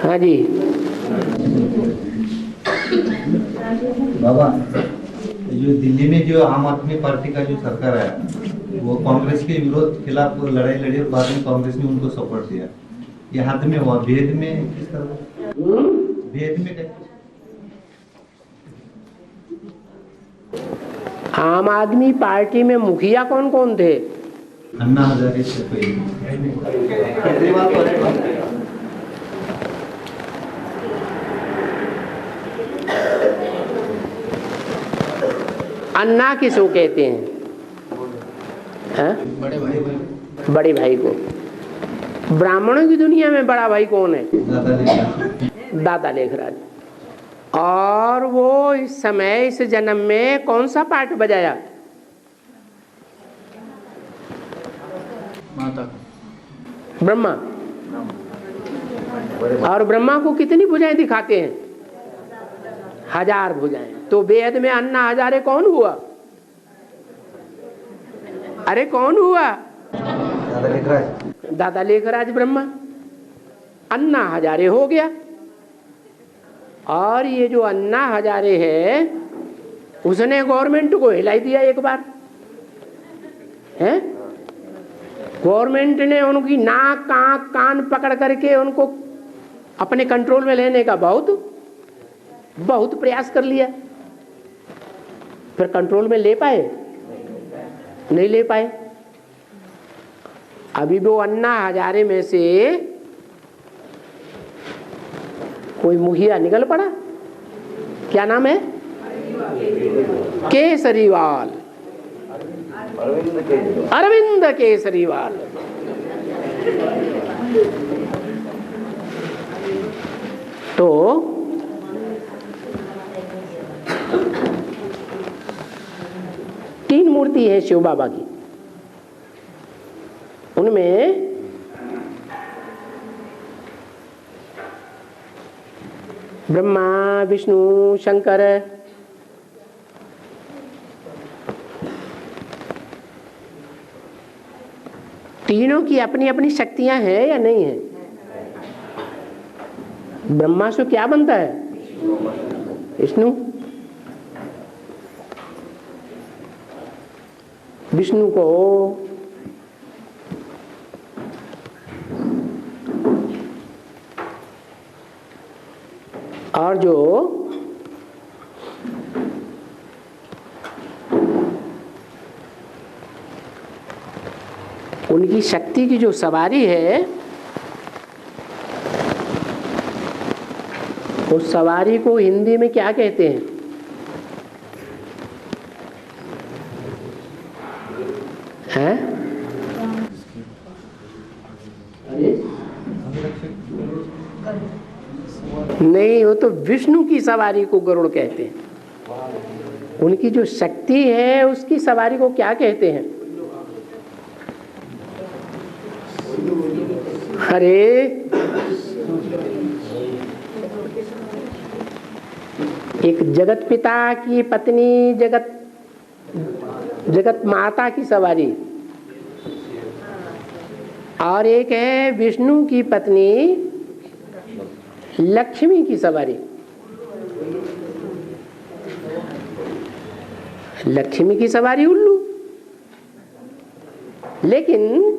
हाँ जी बाबा, जो दिल्ली में जो आम आदमी पार्टी का जो सरकार है वो कांग्रेस के विरोध खिलाफ लड़ाई लड़ी और बाद में कांग्रेस ने उनको सपोर्ट दिया। ये हाथ में हुआ, भेद में किस तरह, भेद में कैसे? आम आदमी पार्टी में मुखिया कौन कौन थे? अन्ना हजारे से कोई केजरीवाल तो अन्ना किसको कहते हैं? बड़े भाई, बड़े भाई को। ब्राह्मणों की दुनिया में बड़ा भाई कौन है? दादा लेखराज। और वो इस समय इस जन्म में कौन सा पार्ट बजाया? माता ब्रह्मा। और ब्रह्मा को कितनी भुजाएं दिखाते हैं? 1000 भुजाएं। तो वेद में अन्ना हजारे कौन हुआ? अरे कौन हुआ? दादा लेखराज ब्रह्मा। अन्ना हजारे हो गया। और ये जो अन्ना हजारे है उसने गवर्नमेंट को हिलाई दिया एक बार है। गवर्नमेंट ने उनकी नाक आंख कान पकड़ करके उनको अपने कंट्रोल में लेने का बहुत प्रयास कर लिया। फिर कंट्रोल में ले पाए? नहीं ले पाए। अभी वो अन्ना हजारे में से कोई मुखिया निकल पड़ा। क्या नाम है? केसरीवाल। अरविंद केसरीवाल। तो तीन मूर्ति है शिव बाबा की। उनमें ब्रह्मा विष्णु शंकर तीनों की अपनी अपनी शक्तियां हैं या नहीं है? ब्रह्मा से क्या बनता है? विष्णु। विष्णु को और जो उनकी शक्ति की जो सवारी है उस सवारी को हिंदी में क्या कहते हैं? हैं? नहीं, वो तो विष्णु की सवारी को गरुड़ कहते हैं। उनकी जो शक्ति है उसकी सवारी को क्या कहते हैं? अरे एक जगत पिता की पत्नी जगत माता की सवारी और एक है विष्णु की पत्नी लक्ष्मी की सवारी। लक्ष्मी की सवारी उल्लू। लेकिन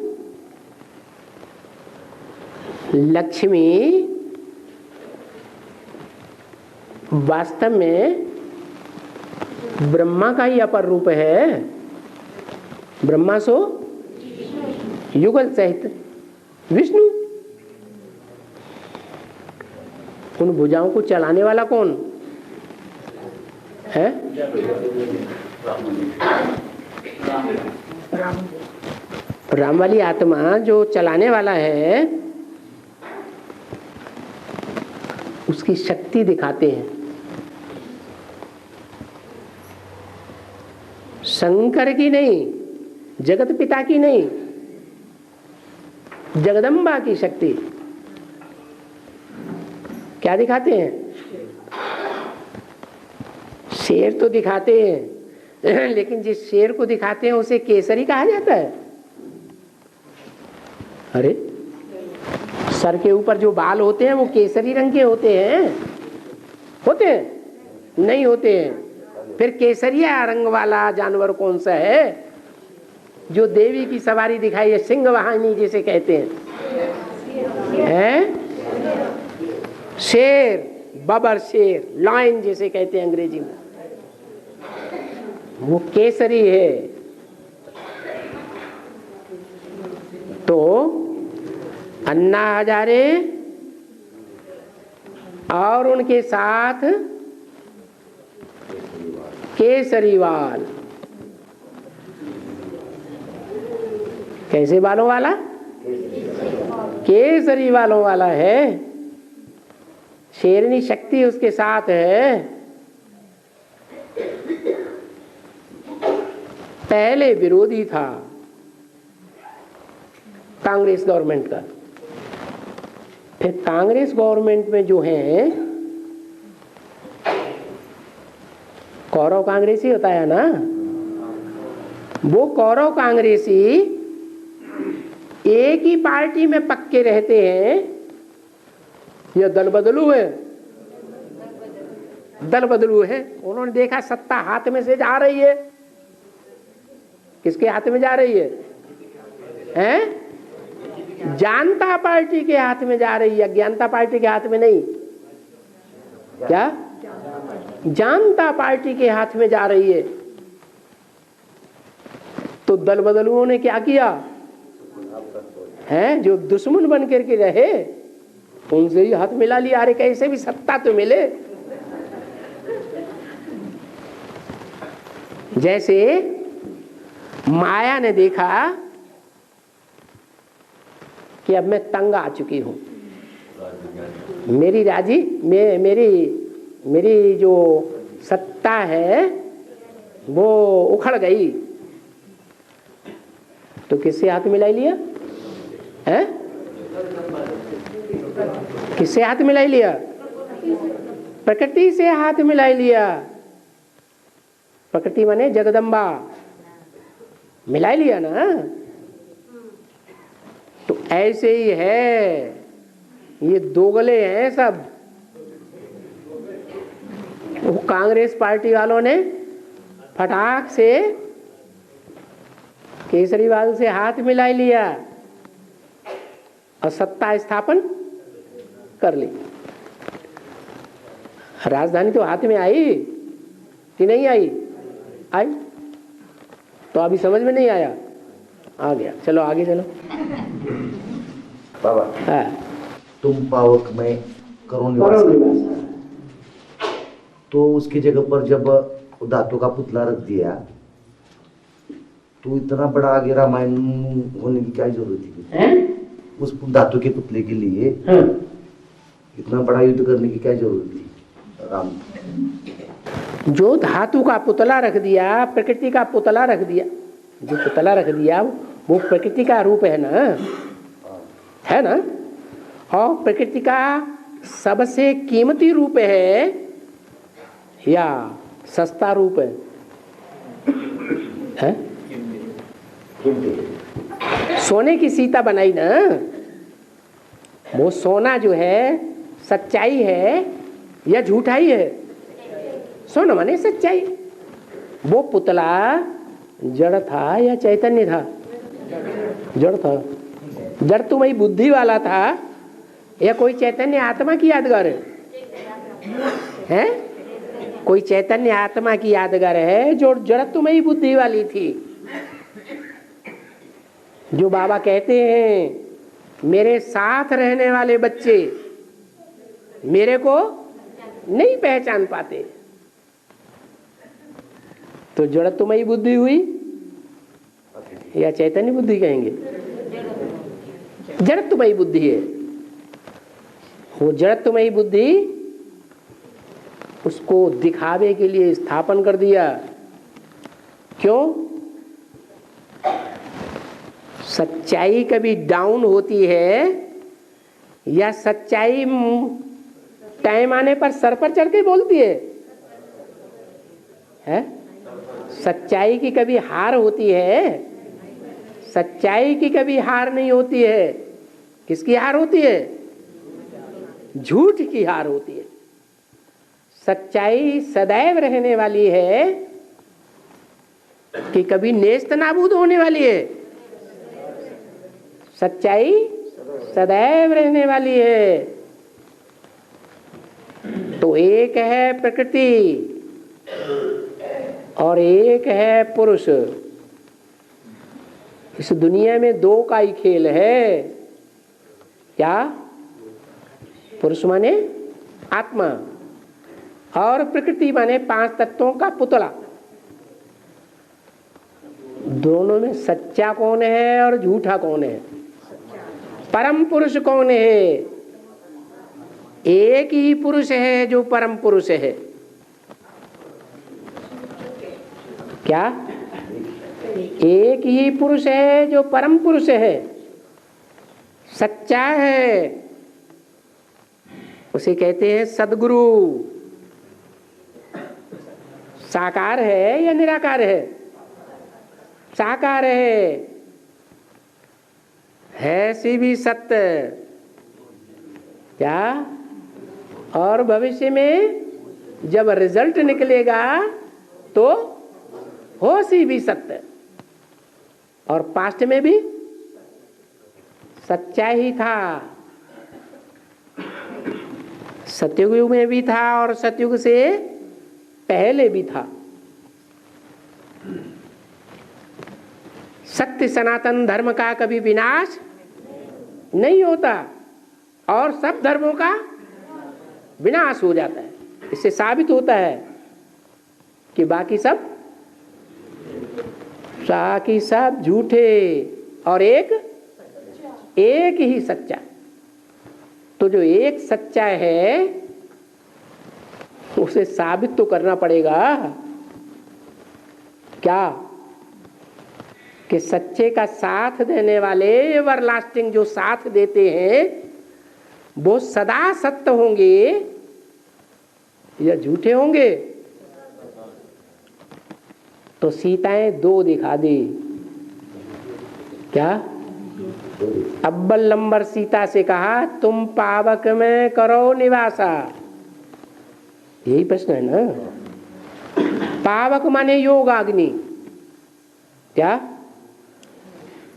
लक्ष्मी वास्तव में ब्रह्मा का ही अपर रूप है। ब्रह्मा सो युगल सहित विष्णु। उन भुजाओं को चलाने वाला कौन है? राम वाली आत्मा जो चलाने वाला है उसकी शक्ति दिखाते हैं। शंकर की नहीं, जगत पिता की नहीं, जगदम्बा की शक्ति। क्या दिखाते हैं? शेर तो दिखाते हैं लेकिन जिस शेर को दिखाते हैं उसे केसरी कहा जाता है। अरे सर के ऊपर जो बाल होते हैं वो केसरी रंग के होते हैं? होते हैं? नहीं होते हैं। फिर केसरिया रंग वाला जानवर कौन सा है जो देवी की सवारी दिखाई है, सिंह वाहिनी जिसे कहते हैं? शेर, बबर शेर, लायन जिसे कहते हैं अंग्रेजी में, वो केसरी है। तो अन्ना हजारे और उनके साथ केसरीवाल, कैसे बालों वाला? केसरी बालों वाला है। शेरनी शक्ति उसके साथ है। पहले विरोधी था कांग्रेस गवर्नमेंट का, फिर कांग्रेस गवर्नमेंट में जो है कौरव कांग्रेसी होता है ना, वो कौरव कांग्रेसी एक ही पार्टी में पक्के रहते हैं या दल बदलू है? दल बदलू है। उन्होंने देखा सत्ता हाथ में से जा रही है। किसके हाथ में जा रही है? हैं? जनता पार्टी के हाथ में जा रही है, ज्ञानता पार्टी के हाथ में नहीं। क्या? जनता पार्टी के हाथ में जा रही है। तो दल बदलुओं ने क्या किया है? जो दुश्मन बन करके रहे उनसे ही हाथ मिला लिया। अरे कैसे भी सत्ता तो मिले। जैसे माया ने देखा कि अब मैं तंग आ चुकी हूं, मेरी जो सत्ता है वो उखड़ गई, तो किससे हाथ मिला लिया है? किससे हाथ मिला लिया? प्रकृति से हाथ मिला लिया। प्रकृति माने जगदम्बा, मिला लिया ना। तो ऐसे ही है, ये दोगले हैं सब। वो कांग्रेस पार्टी वालों ने फटाक से केसरीवाल से हाथ मिला लिया और सत्ता स्थापन कर ली। राजधानी तो हाथ में आई कि नहीं आई? आई। तो अभी समझ में नहीं आया, आ गया। चलो आगे चलो। बाबा, हाँ। तुम पावक में करो निवास, तो उसकी जगह पर जब धातु का पुतला रख दिया तो इतना बड़ा आगे रामायण होने की क्या जरूरत थी? उस धातु के पुतले के लिए इतना बड़ा युद्ध करने की क्या जरूरत थी? राम जो धातु का पुतला रख दिया, प्रकृति का पुतला रख दिया, जो पुतला रख दिया वो प्रकृति का रूप है ना, है ना। और प्रकृति का सबसे कीमती रूप है या सस्ता रूप है? सोने की सीता बनाई ना, वो सोना जो है सच्चाई है या झूठाई है? सोना माने सच्चाई। वो पुतला जड़ था या चैतन्य था? जड़ था। जड़ तुम्हारी बुद्धि वाला था या कोई चैतन्य आत्मा की यादगार है? कोई चैतन्य आत्मा की यादगार है जो जड़ तुम्हारी बुद्धि वाली थी। जो बाबा कहते हैं मेरे साथ रहने वाले बच्चे मेरे को नहीं पहचान पाते, तो जड़ तुम्हारी बुद्धि हुई या चैतन्य बुद्धि कहेंगे? जड़ तुम्हारी बुद्धि है। वो जड़ तुम्हारी बुद्धि उसको दिखावे के लिए स्थापन कर दिया। क्यों? सच्चाई कभी डाउन होती है या सच्चाई टाइम आने पर सर पर चढ़ के बोलती है? सच्चाई की कभी हार होती है? सच्चाई की कभी हार नहीं होती है। किसकी हार होती है? झूठ की हार होती है। सच्चाई सदैव रहने वाली है कि कभी नेस्त नाबूद होने वाली है? सच्चाई सदैव रहने वाली है। तो एक है प्रकृति और एक है पुरुष। इस दुनिया में दो का ही खेल है। क्या? पुरुष माने आत्मा और प्रकृति माने पांच तत्वों का पुतला। दोनों में सच्चा कौन है और झूठा कौन है? परम पुरुष कौन है? एक ही पुरुष है जो परम पुरुष है। क्या? एक ही पुरुष है जो परम पुरुष है, सच्चा है। उसे कहते हैं सद्गुरु। साकार है या निराकार है? साकार है सी भी सत्य। क्या? और भविष्य में जब रिजल्ट निकलेगा तो हो सी भी सत्य। और पास्ट में भी सच्चा ही था। सतयुग में भी था और सतयुग से पहले भी था। सत्य सनातन धर्म का कभी विनाश नहीं होता और सब धर्मों का विनाश हो जाता है। इससे साबित होता है कि बाकी सब झूठे और एक ही सच्चा। तो जो एक सच्चा है उसे साबित तो करना पड़ेगा। क्या? कि सच्चे का साथ देने वाले एवरलास्टिंग जो साथ देते हैं वो सदा सत्य होंगे या झूठे होंगे? तो सीताएं दो दिखा दी। क्या? अव्वल नंबर सीता से कहा तुम पावक में करो निवासा। यही प्रश्न है ना। पावक माने योगाग्नि। क्या?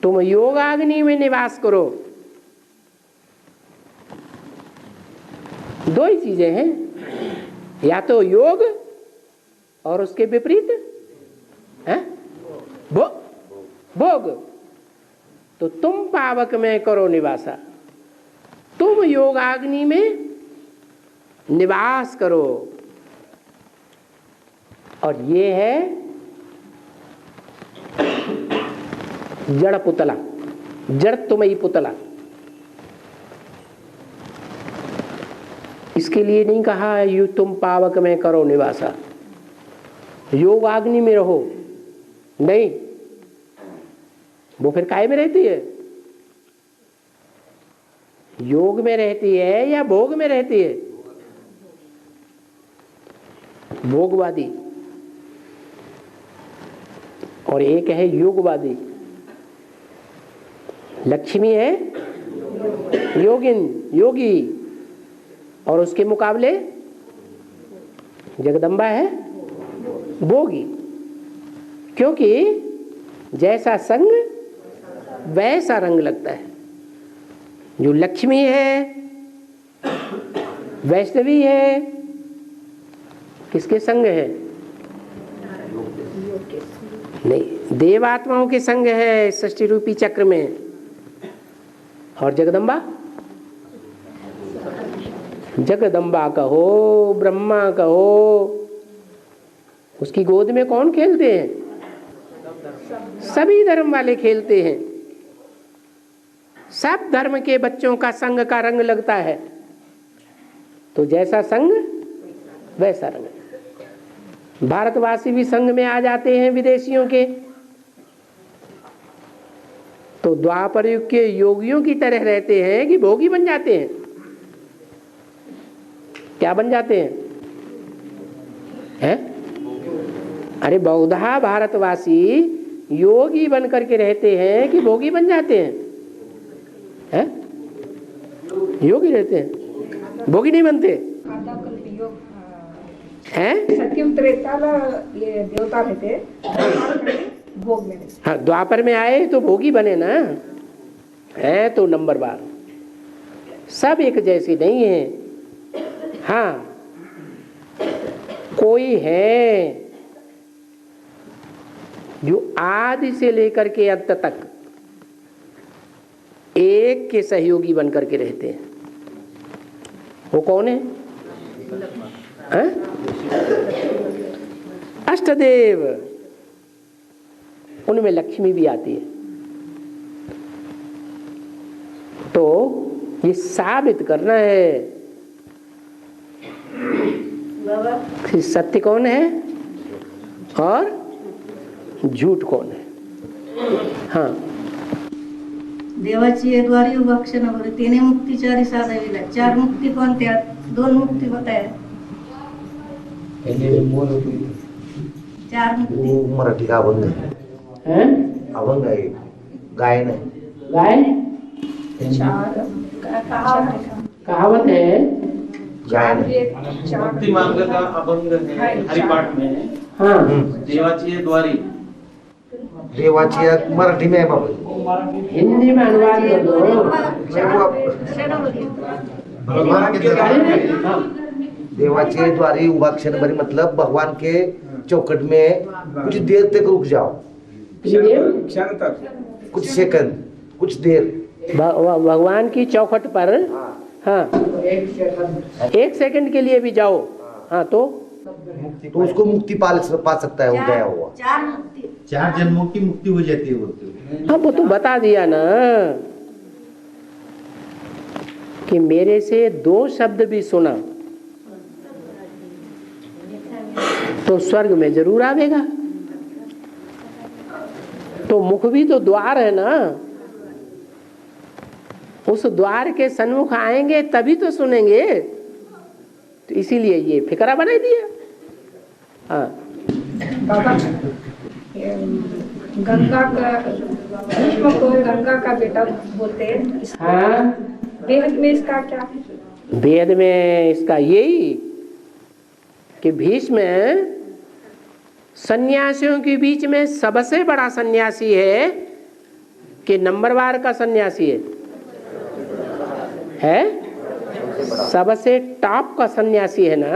तुम योगाग्नि में निवास करो। दो ही चीजें हैं, या तो योग और उसके विपरीत है भोग। तो तुम पावक में करो निवासा, तुम योगाग्नि में निवास करो। और ये है जड़ पुतला, जड़ तुम्ही पुतला। इसके लिए नहीं कहा यू तुम पावक में करो निवासा, योगाग्नि में रहो। नहीं, वो फिर काहे में रहती है? योग में रहती है या भोग में रहती है? भोगवादी। और एक है योगवादी। लक्ष्मी है योगिन, योगी, और उसके मुकाबले जगदम्बा है भोगी। क्योंकि जैसा संग वैसा रंग लगता है। जो लक्ष्मी है, वैष्णवी है, किसके संग है? नहीं, देवात्माओं के संग है सृष्टि रूपी चक्र में। और जगदम्बा, जगदम्बा कहो, ब्रह्मा कहो, उसकी गोद में कौन खेलते हैं? सभी धर्म वाले खेलते हैं। सब धर्म के बच्चों का संग का रंग लगता है। तो जैसा संग वैसा रंग। भारतवासी भी संग में आ जाते हैं विदेशियों के। तो द्वापर युग के योगियों की तरह रहते हैं कि भोगी बन जाते हैं। क्या बन जाते हैं? अरे बौद्धा भारतवासी योगी बन करके रहते हैं कि भोगी बन जाते हैं? योगी रहते हैं, भोगी नहीं बनते हैं। सत्यम त्रेताला ये देवता रहते, भोग में रहते। हाँ, द्वापर में आए तो भोगी बने ना, है तो नंबर बार, सब एक जैसे नहीं है। हाँ, कोई है जो आदि से लेकर के अंत तक एक के सहयोगी बनकर के रहते हैं। वो कौन है? अष्टदेव, उनमें लक्ष्मी भी आती है। तो ये साबित करना है कि सत्य कौन है और झूठ कौन है। हाँ, देवाची द्वारे उपाक्षणावर तिने मुक्ती चारी साधाविला। चार मुक्ती कोणत्या? दोन मुक्ती बताया। चार मुक्ती वो मराठी का अभंग है, अभंग आहे, गायन आहे। गाय कहावत है, गायन आहे। मुक्ति मार्ग का अभंग है हरिपाठ में। हाँ, देवाची द्वारी, देवाची मराठी में है बाबा, हिंदी में अनुवाद कर दो। भगवान के हाँ, देवाचे द्वारे उपाक्षण बरी मतलब भगवान के चौखट में कुछ देर तक रुक जाओ, कुछ सेकंड, कुछ देर भगवान की चौखट पर। हाँ, एक सेकंड के लिए भी जाओ। हाँ, तो उसको मुक्ति पा सकता है वो गया हुआ। चार मुक्ती, 4 जन्मों की मुक्ति हो जाती है बोलते हो। हाँ, वो तो बता दिया ना कि मेरे से 2 शब्द भी सुना तो स्वर्ग में जरूर आवेगा। तो मुख भी तो द्वार है ना, उस द्वार के सन्मुख आएंगे तभी तो सुनेंगे। तो इसीलिए ये फिक्रा बना दिया। हाँ, बाबा गंगा का, भीष्म को गंगा का बेटा बोलते हैं। हाँ, वेद में इसका क्या है? वेद में इसका यही कि भीष्म सन्यासियों के बीच में सबसे बड़ा सन्यासी है कि नंबरवार का सन्यासी है? सबसे टॉप का सन्यासी है ना।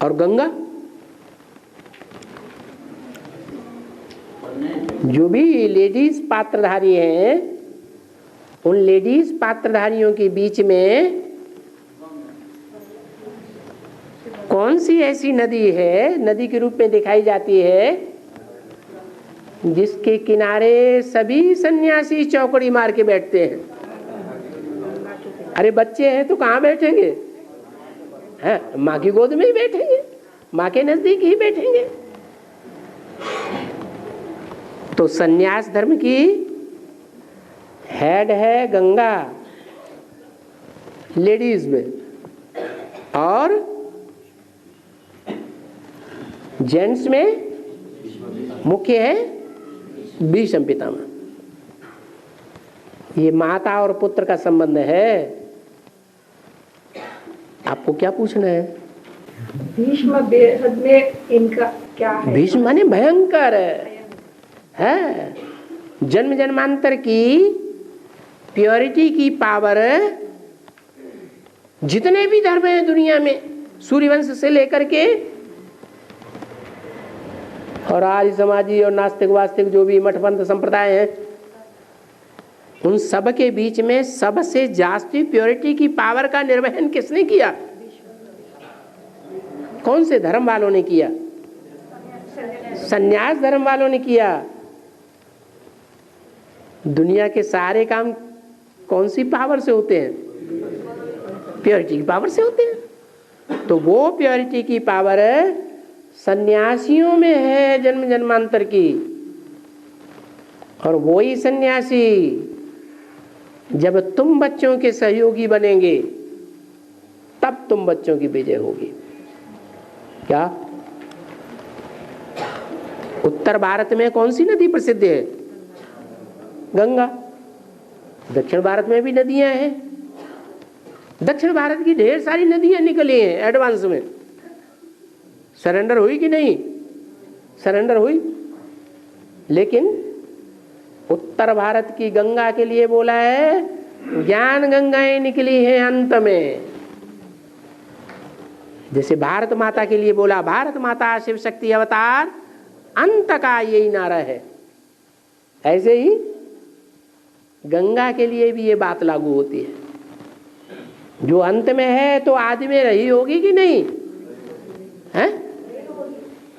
और गंगा, जो भी लेडीज पात्रधारी हैं, उन लेडीज पात्रधारियों के बीच में कौन सी ऐसी नदी है, नदी के रूप में दिखाई जाती है, जिसके किनारे सभी सन्यासी चौकड़ी मार के बैठते हैं? अरे बच्चे हैं तो कहाँ बैठेंगे? हैं, माँ की गोद में ही बैठेंगे, माँ के नजदीक ही बैठेंगे। तो सन्यास धर्म की हेड है गंगा लेडीज में, और जेंट्स में मुख्य है भीष्म पितामह। ये माता और पुत्र का संबंध है। आपको क्या पूछना है? भीष्म बेहद में इनका क्या है? भीष्म माने भयंकर है, जन्म जन्मांतर की प्योरिटी की पावर। जितने भी धर्म हैं दुनिया में, सूर्यवंश से लेकर के और आर्य समाजी और नास्तिक वास्तिक जो भी मठपंथ संप्रदाय हैं, उन सब के बीच में सबसे जास्ती प्योरिटी की पावर का निर्वहन किसने किया? कौन से धर्म वालों ने किया? संन्यास धर्म वालों ने किया। दुनिया के सारे काम कौन सी पावर से होते हैं? प्योरिटी की पावर से होते हैं। तो वो प्योरिटी की पावर सन्यासियों में है जन्म जन्मांतर की। और वही सन्यासी जब तुम बच्चों के सहयोगी बनेंगे तब तुम बच्चों की विजय होगी। क्या उत्तर भारत में कौन सी नदी प्रसिद्ध है? गंगा। दक्षिण भारत में भी नदियां हैं, दक्षिण भारत की ढेर सारी नदियां निकली हैं एडवांस में। सरेंडर हुई कि नहीं? सरेंडर हुई। लेकिन उत्तर भारत की गंगा के लिए बोला है ज्ञान गंगाएं निकली हैं अंत में। जैसे भारत माता के लिए बोला भारत माता शिव शक्ति अवतार अंत का यही नारा है, ऐसे ही गंगा के लिए भी ये बात लागू होती है। जो अंत में है तो आदि में रही होगी कि नहीं है?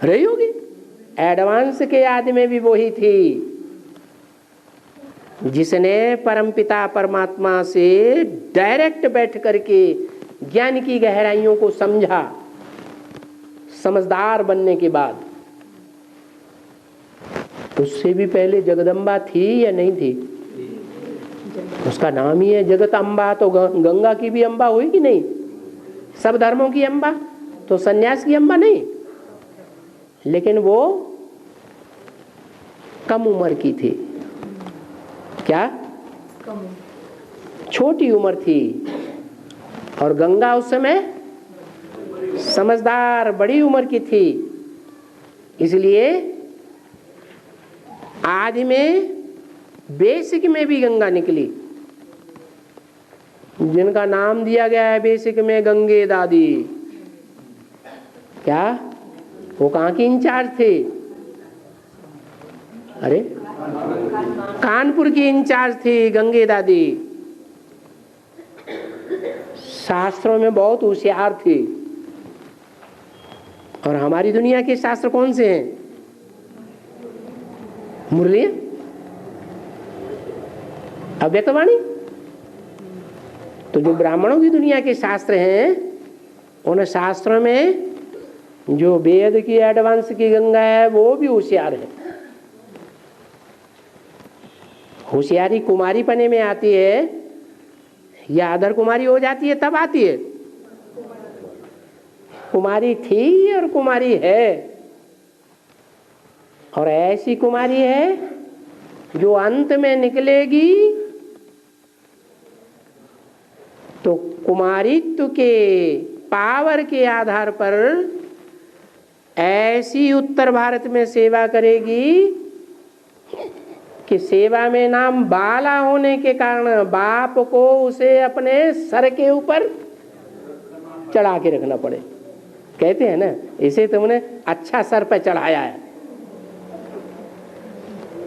रही होगी। एडवांस के आदि में भी वही थी जिसने परमपिता परमात्मा से डायरेक्ट बैठ करके ज्ञान की गहराइयों को समझा। समझदार बनने के बाद उससे भी पहले जगदम्बा थी या नहीं थी? उसका नाम ही है जगत अम्बा। तो गंगा की भी अम्बा हुई कि नहीं? सब धर्मों की अम्बा। तो सन्यास की अम्बा नहीं, लेकिन वो कम उम्र की थी। क्या? छोटी उम्र थी। और गंगा उस समय समझदार बड़ी उम्र की थी। इसलिए आदि में बेसिक में भी गंगा निकली, जिनका नाम दिया गया है बेसिक में गंगे दादी। क्या वो कहाँ की इंचार्ज थे? अरे कानपुर की इंचार्ज थी गंगे दादी। शास्त्रों में बहुत होशियार थी। और हमारी दुनिया के शास्त्र कौन से हैं? मुरली, अव्यक्तवाणी। तो जो ब्राह्मणों की दुनिया के शास्त्र हैं, उन शास्त्रों में जो वेद की एडवांस की गंगा है वो भी होशियार है। होशियारी कुमारी पने में आती है या अधर कुमारी हो जाती है तब आती है? कुमारी थी और कुमारी है। और ऐसी कुमारी है जो अंत में निकलेगी तो कुमारित्व के पावर के आधार पर ऐसी उत्तर भारत में सेवा करेगी कि सेवा में नाम बाला होने के कारण बाप को उसे अपने सर के ऊपर चढ़ा के रखना पड़े। कहते हैं ना, इसे तुमने अच्छा सर पर चढ़ाया है।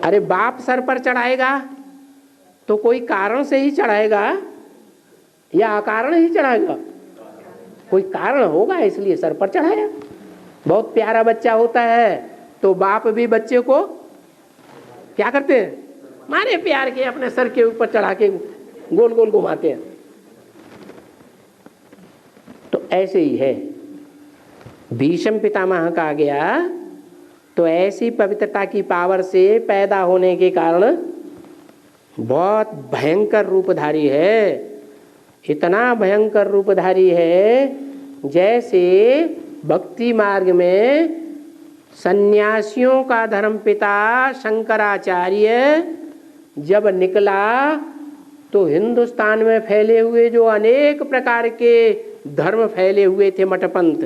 अरे बाप सर पर चढ़ाएगा तो कोई कारण से ही चढ़ाएगा या अकारण ही चढ़ाएगा? कोई कारण होगा, इसलिए सर पर चढ़ाया। बहुत प्यारा बच्चा होता है तो बाप भी बच्चे को क्या करते हैं? मारे प्यार के अपने सर के ऊपर चढ़ा के गोल गोल घुमाते हैं। तो ऐसे ही है। भीष्म पितामह कहा गया तो ऐसी पवित्रता की पावर से पैदा होने के कारण बहुत भयंकर रूपधारी है। इतना भयंकर रूपधारी है जैसे भक्ति मार्ग में सन्यासियों का धर्मपिता शंकराचार्य जब निकला तो हिंदुस्तान में फैले हुए जो अनेक प्रकार के धर्म फैले हुए थे मठपंथ,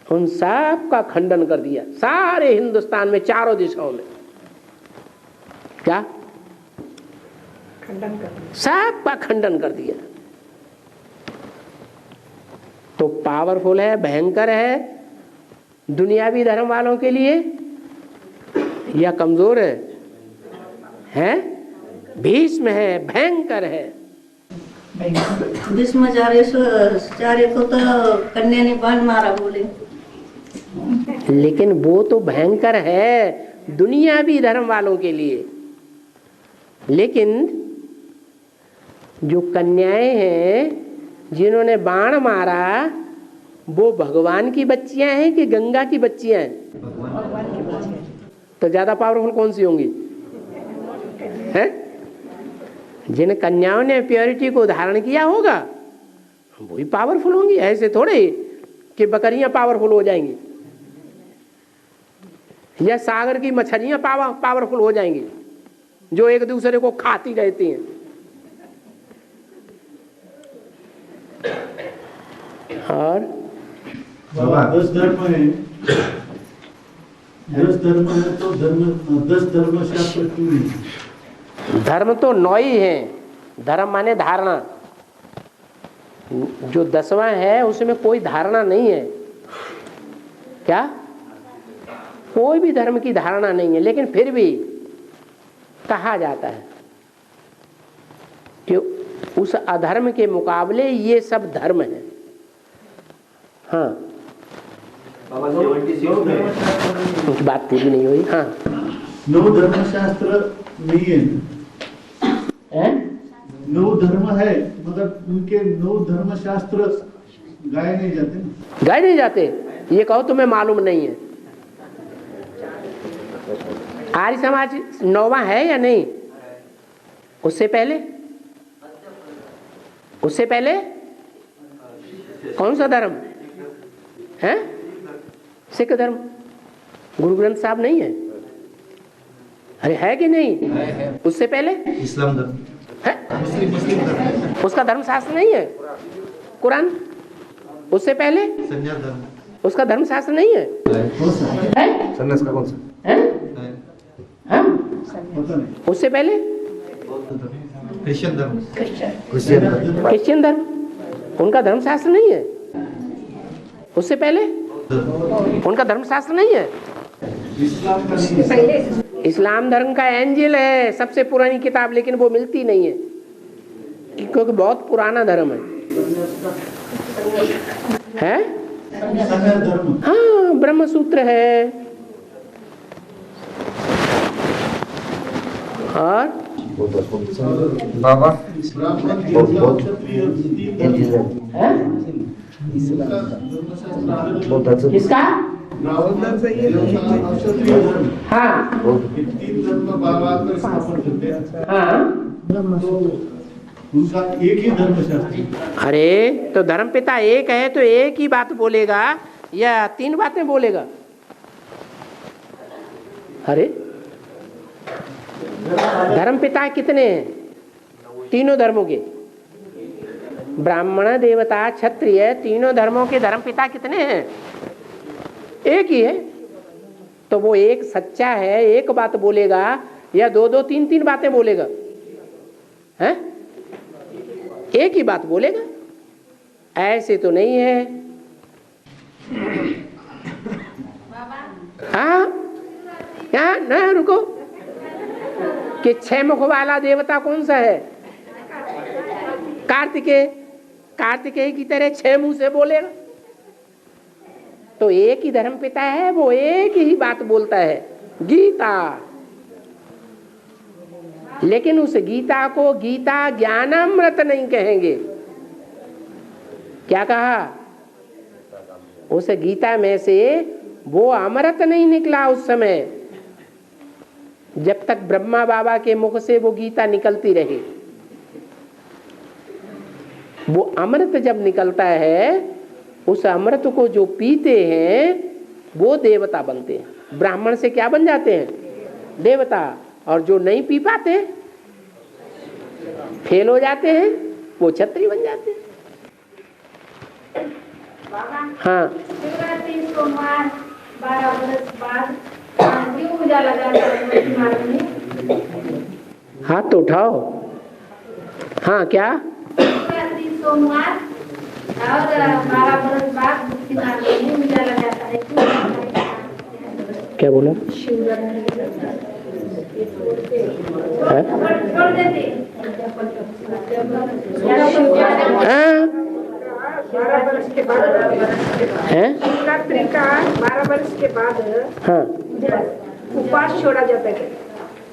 उन सब का खंडन कर दिया। सारे हिंदुस्तान में चारों दिशाओं में क्या खंडन कर दिया, सब का खंडन कर दिया। तो पावरफुल है, भयंकर है दुनियावी धर्म वालों के लिए या कमजोर है? हैं? भीष्म है, भयंकर है। भीष्माचार्य को तो कन्या ने बाण मारा बोले। लेकिन वो तो भयंकर है दुनियावी धर्म वालों के लिए। लेकिन जो कन्याएं हैं जिन्होंने बाण मारा वो भगवान की बच्चियां हैं कि गंगा की बच्चियां हैं? भगवान की बच्ची। तो ज्यादा पावरफुल कौन सी होंगी? हैं? जिन कन्याओं ने प्योरिटी को धारण किया होगा वही पावरफुल होंगी। ऐसे थोड़े कि बकरियां पावरफुल हो जाएंगी या सागर की मछलियां पावरफुल हो जाएंगी जो एक दूसरे को खाती रहती हैं। और बाबा 10 धर्म है, 10 धर्म है तो 10 धर्मशास्त्र क्यों नहीं? धर्म तो 9 ही है। धर्म माने धारणा। जो 10वां है उसमें कोई धारणा नहीं है। क्या? कोई भी धर्म की धारणा नहीं है, लेकिन फिर भी कहा जाता है कि उस अधर्म के मुकाबले ये सब धर्म है। हाँ, उनकी बात पूरी नहीं हुई। हाँ, 9 धर्मशास्त्र नहीं है, 9 धर्म है, मगर उनके 9 धर्मशास्त्र गाए नहीं जाते ना। गाए नहीं जाते, ये कहो तुम्हें मालूम नहीं है। आर्य समाज 9वां है या नहीं? उससे पहले कौन सा धर्म है? सिख धर्म। गुरु ग्रंथ साहब नहीं है? अरे है कि नहीं? उससे पहले इस्लाम धर्म है? मुस्लिम धर्म, उसका धर्मशास्त्र नहीं है? कुरान। उससे पहले संन्यास धर्म उसका धर्मशास्त्र नहीं है? सन्यास का कौन सा? है? है, हाँ? पता नहीं। उससे पहले बौद्ध धर्म, क्रिश्चियन धर्म, क्रिश्चियन धर्म, उनका धर्मशास्त्र नहीं है? उससे पहले उनका धर्मशास्त्र नहीं है? इस्लाम का नहीं है। पहले इस्लाम धर्म का एंजिल है सबसे पुरानी किताब, लेकिन वो मिलती नहीं है क्योंकि बहुत पुराना धर्म है। संन्यास धर्म हाँ, ब्रह्म सूत्र है। और बाबा ब्राह्मण, बहुत- विद्वान, क्षत्रिय, 3 धर्म। बौद्धाचं किसका? ब्राह्मण, विद्वान और क्षत्रिय धर्म, हाँ ये 3 धर्म बाबा का स्थापन करते हैं। हाँ। तो उनका एक ही धर्मशास्त्र। अरे तो धर्मपिता एक है तो एक ही बात बोलेगा या 3 बातें बोलेगा? अरे धर्मपिता कितने हैं? तीनों धर्मों के, ब्राह्मण, देवता, क्षत्रिय, तीनों धर्मों के धर्मपिता कितने हैं? एक ही है। तो वो एक सच्चा है, एक बात बोलेगा या 2-2, 3-3 बातें बोलेगा? हैं? एक ही बात बोलेगा। ऐसे तो नहीं है। हाँ, क्या ना रुको कि 6 मुख वाला देवता कौन सा है? कार्तिकेय। कार्तिकेय की तरह 6 मुंह से बोलेगा। तो एक ही धर्मपिता है, वो एक ही बात बोलता है, गीता। लेकिन उस गीता को गीता ज्ञानामृत नहीं कहेंगे। क्या कहा? उस गीता में से वो अमृत नहीं निकला उस समय, जब तक ब्रह्मा बाबा के मुख से वो गीता निकलती रही। वो अमृत जब निकलता है, उस अमृत को जो पीते हैं वो देवता बनते हैं। ब्राह्मण से क्या बन जाते हैं? देवता। और जो नहीं पी पाते, फेल हो जाते हैं, वो क्षत्रिय बन जाते हैं। हाँ, शिवरात्रि सोमवार 12 बरस बाद क्यों उजाला जाता है मार्ग में? हाथ तो उठाओ। हाँ, क्या? शिवरात्रि सोमवार और 12 बरस बाद मुक्ति मार्ग में उजाला जाता है, क्यों जाता है? क्या बोला? है? छोड़ देते। हाँ? 12 वर्ष के बाद हैं? शिवरात्रि का 12 वर्ष के बाद हाँ, उपवास छोड़ा जाता है।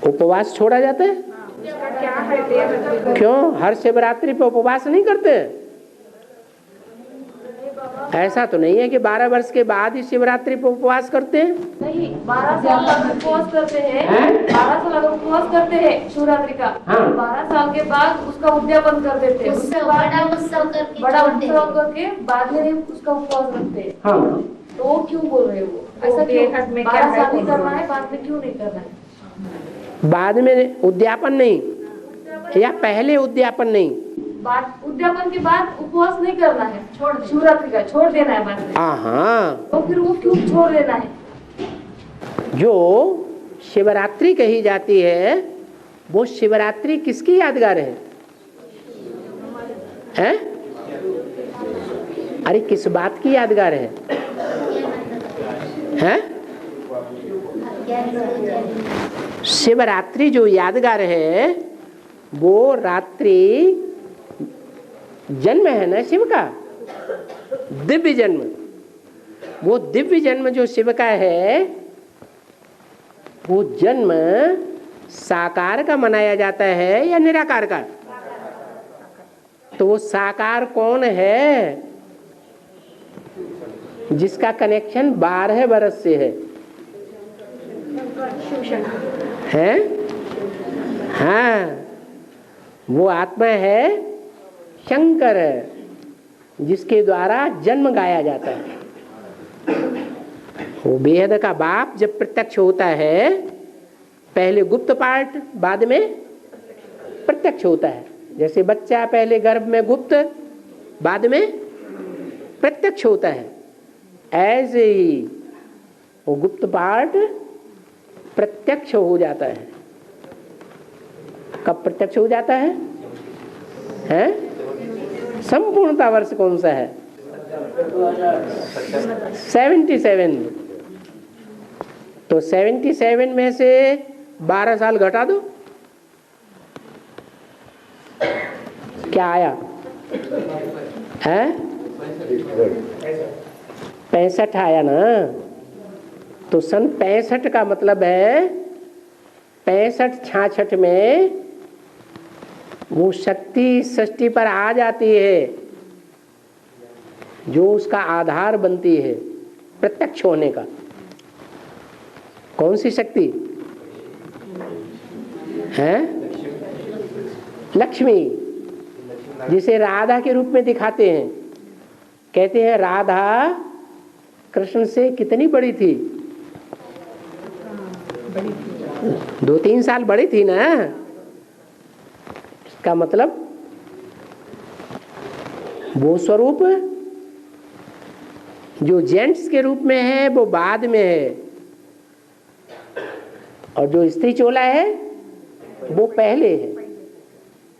उपवास छोड़ा जाता है? उसका क्या है? क्यों? हर शिवरात्रि पे उपवास नहीं करते? ऐसा तो नहीं है कि 12 वर्ष के बाद ही शिवरात्रि पे उपवास करते हैं। नहीं, 12 साल अगर उपवास करते हैं, 12 साल अगर उपवास करते हैं शिवरात्रि का, हाँ। 12 साल के बाद उसका उद्यापन कर देते हैं। उसके बाद बड़ा उत्सव करके बड़ा छोड़ देते। उत्सव करके बाद में उसका उपवास रखते हैं। हाँ, तो वो क्यों बोल रहे हो? ऐसा क्यों? बेहद में क्या 12 है? साल ही करना है, बाद में क्यों नहीं करना है? बाद में उद्यापन नहीं, या पहले उद्यापन नहीं? बाद उद्यापन के बाद उपवास नहीं करना है, शिवरात्रि का छोड़ देना है बस। हाँ, तो फिर वो क्यों छोड़ देना है? जो शिवरात्रि कही जाती है वो शिवरात्रि किसकी यादगार है? हैं? अरे किस बात की यादगार है? हैं? शिवरात्रि जो यादगार है वो रात्रि जन्म है ना शिव का, दिव्य जन्म। वो दिव्य जन्म जो शिव का है वो जन्म साकार का मनाया जाता है या निराकार का? तो वो साकार कौन है? जिसका कनेक्शन 12 बरस से है। हैं? हाँ, वो आत्मा है शंकर, जिसके द्वारा जन्म गाया जाता है। वो बेहद का बाप जब प्रत्यक्ष होता है, पहले गुप्त पार्ट बाद में प्रत्यक्ष होता है। जैसे बच्चा पहले गर्भ में गुप्त बाद में प्रत्यक्ष होता है, ऐसे ही वो गुप्त पार्ट प्रत्यक्ष हो जाता है। कब प्रत्यक्ष हो जाता है? हैं? संपूर्णता वर्ष कौन सा है? 77। तो 77 में से 12 साल घटा दो, क्या आया? है 65 आया ना। तो सन 65 का मतलब है 65-66 में वो शक्ति सृष्टि पर आ जाती है जो उसका आधार बनती है प्रत्यक्ष होने का। कौन सी शक्ति है? लक्ष्मी, जिसे राधा के रूप में दिखाते हैं। कहते हैं राधा कृष्ण से कितनी बड़ी थी? 2-3 साल बड़ी थी ना। इसका मतलब वो स्वरूप जो जेंट्स के रूप में है वो बाद में है, और जो स्त्री चोला है वो पहले है।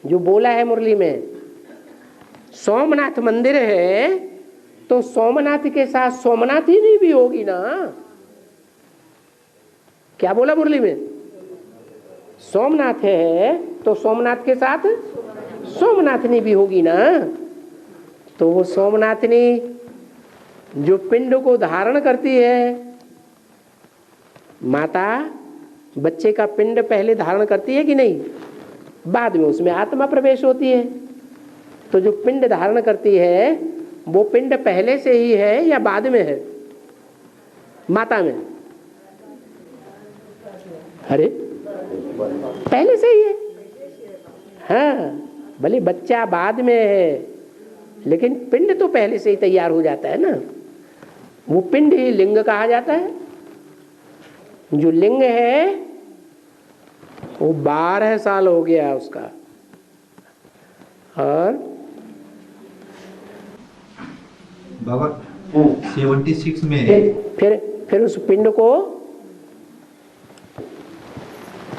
जो बोला है मुरली में, सोमनाथ मंदिर है तो सोमनाथ के साथ सोमनाथ ही नहीं भी होगी ना। क्या बोला मुरली में? सोमनाथ है तो सोमनाथ के साथ सोमनाथनी भी होगी ना। तो वो सोमनाथनी जो पिंड को धारण करती है, माता बच्चे का पिंड पहले धारण करती है कि नहीं? बाद में उसमें आत्मा प्रवेश होती है। तो जो पिंड धारण करती है वो पिंड पहले से ही है या बाद में है? माता में? अरे पहले से ही है। हाँ, भले बच्चा बाद में है लेकिन पिंड तो पहले से ही तैयार हो जाता है ना। वो पिंड ही लिंग कहा जाता है। जो लिंग है वो 12 साल हो गया उसका। और बाबा 76 में फिर उस पिंड को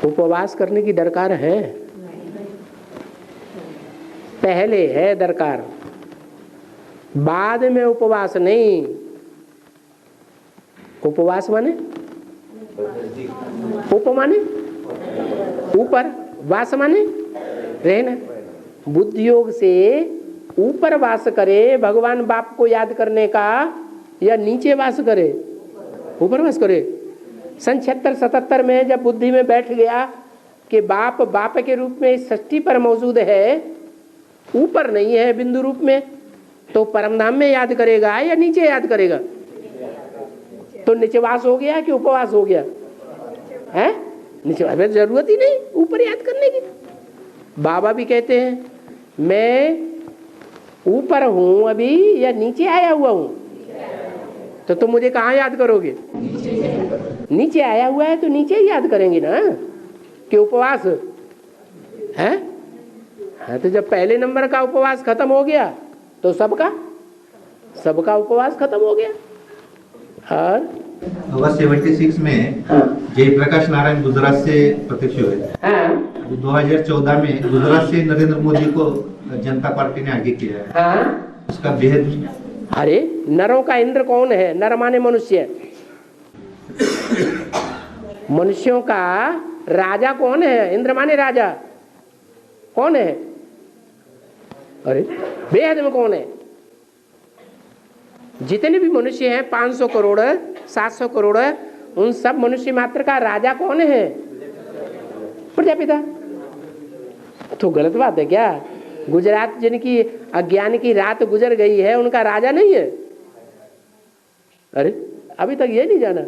उपवास करने की दरकार है? पहले है दरकार, बाद में उपवास नहीं। उपवास माने उप माने ऊपर, वास माने रहना। बुद्धि योग से ऊपर वास करे भगवान बाप को याद करने का, या नीचे वास करे? ऊपर वास करे। सन 76-77 में जब बुद्धि में बैठ गया कि बाप बाप के रूप में इस सृष्टि पर मौजूद है, ऊपर नहीं है बिंदु रूप में, तो परमधाम में याद करेगा या नीचे याद करेगा? तो नीचेवास हो गया कि उपवास हो गया? है नीचेवास, जरूरत ही नहीं ऊपर याद करने की। बाबा भी कहते हैं मैं ऊपर हूं अभी या नीचे आया हुआ हूं? तो तुम मुझे कहाँ याद करोगे? नीचे आया हुआ है तो नीचे ही याद करेंगे ना, कि उपवास है। हाँ, तो जब पहले नंबर का उपवास खत्म हो गया तो सबका उपवास खत्म हो गया। और अगस्त 76 में जयप्रकाश नारायण गुजरात से प्रत्यक्ष हुए। 2014 में गुजरात से नरेंद्र मोदी को जनता पार्टी ने आगे किया है। उसका बेहद। अरे नरों का इंद्र कौन है? नर माने मनुष्य। मनुष्यों का राजा कौन है? इंद्र माने राजा। कौन है? अरे बेहद में कौन है? जितने भी मनुष्य हैं 500 करोड़ 700 करोड़, उन सब मनुष्य मात्र का राजा कौन है? प्रजापिता। तो गलत बात है क्या? गुजरात जिनकी अज्ञान की रात गुजर गई है उनका राजा नहीं है? अरे अभी तक ये नहीं जाना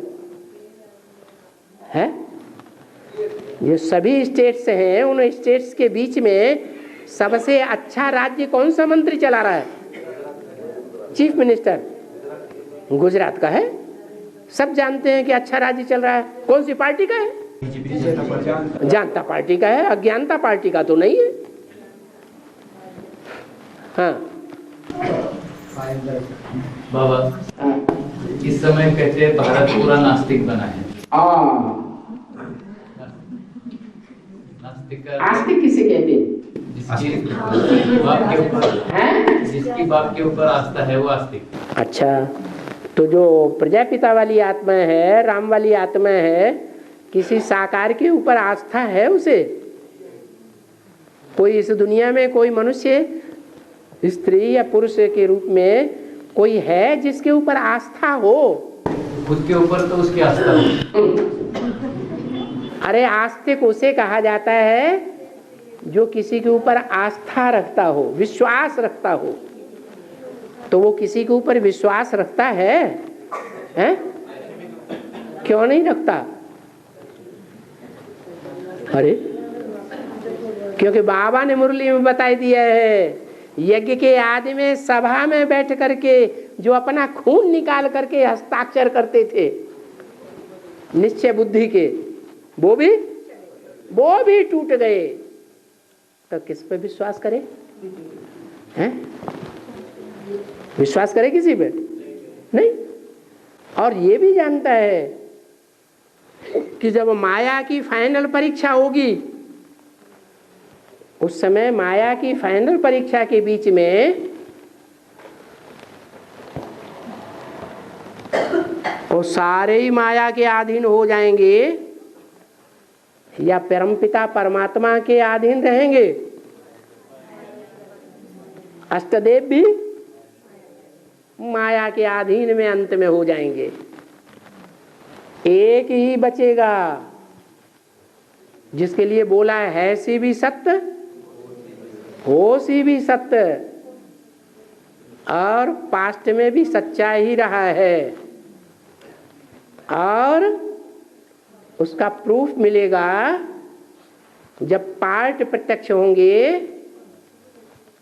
है? ये सभी स्टेट्स हैं, उन स्टेट्स के बीच में सबसे अच्छा राज्य कौन सा मंत्री चला रहा है? चीफ मिनिस्टर गुजरात का है। सब जानते हैं कि अच्छा राज्य चल रहा है। कौन सी पार्टी का है? जनता पार्टी का है, अज्ञानता पार्टी का तो नहीं है। हाँ बाबा, इस समय कहते हैं भारत पूरा नास्तिक बना है। आस्तिक किसे कहते हैं? जिसकी बाप के ऊपर आस्था है वो आस्तिक। अच्छा, तो जो प्रजापिता वाली आत्मा है, राम वाली आत्मा है, किसी साकार के ऊपर आस्था है उसे? कोई इस दुनिया में कोई मनुष्य स्त्री या पुरुष के रूप में कोई है जिसके ऊपर आस्था हो? खुद के ऊपर तो उसकी आस्था हो। अरे आस्तिक उसे कहा जाता है जो किसी के ऊपर आस्था रखता हो, विश्वास रखता हो। तो वो किसी के ऊपर विश्वास रखता है? क्यों नहीं रखता? अरे क्योंकि बाबा ने मुरली में बताई दिया है, यज्ञ के आदि में सभा में बैठ करके जो अपना खून निकाल करके हस्ताक्षर करते थे निश्चय बुद्धि के, वो भी टूट गए। तो किस पे विश्वास करे? हैं? विश्वास करे किसी पे? नहीं। और ये भी जानता है कि जब माया की फाइनल परीक्षा होगी, उस समय माया की फाइनल परीक्षा के बीच में वो सारे ही माया के अधीन हो जाएंगे या परमपिता परमात्मा के अधीन रहेंगे। अष्टदेव भी माया के अधीन में अंत में हो जाएंगे। एक ही बचेगा जिसके लिए बोला है सी भी सत्य, हो सी भी सत्य, और पास्ट में भी सच्चा ही रहा है, और उसका प्रूफ मिलेगा जब पार्ट प्रत्यक्ष होंगे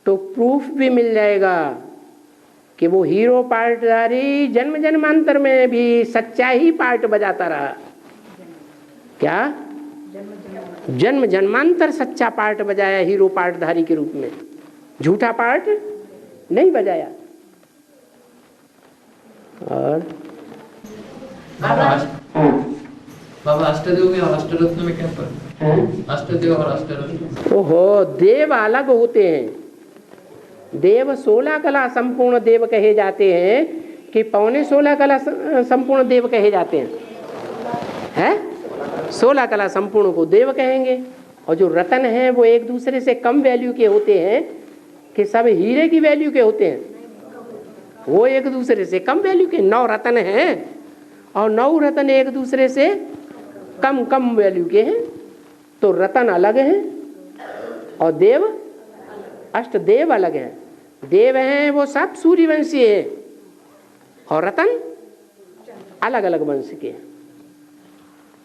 तो प्रूफ भी मिल जाएगा कि वो हीरो पार्टधारी जन्म जन्मांतर में भी सच्चा ही पार्ट बजाता रहा। क्या? जन्म जन्मांतर सच्चा पार्ट बजाया हीरो पार्टधारी के रूप में, झूठा पार्ट नहीं बजाया। और बाबा अष्टदेव में और अष्टरत्न में क्या फर्क है? अष्टदेव और अष्टरत्न। ओहो, देव अलग होते हैं। देव 16 कला संपूर्ण देव कहे जाते हैं कि 16.25 कला संपूर्ण देव कहे जाते हैं। 16 कला संपूर्ण को देव कहेंगे, और जो रतन हैं वो एक दूसरे से कम वैल्यू के होते हैं कि सब हीरे की वैल्यू के होते हैं। वो एक दूसरे से कम वैल्यू के 9 रतन हैं, और 9 रतन एक दूसरे से कम वैल्यू के हैं। तो रतन अलग हैं और देव, अष्टदेव अलग हैं। देव हैं वो सब सूर्यवंशी हैं, और रतन अलग अलग वंश के हैं।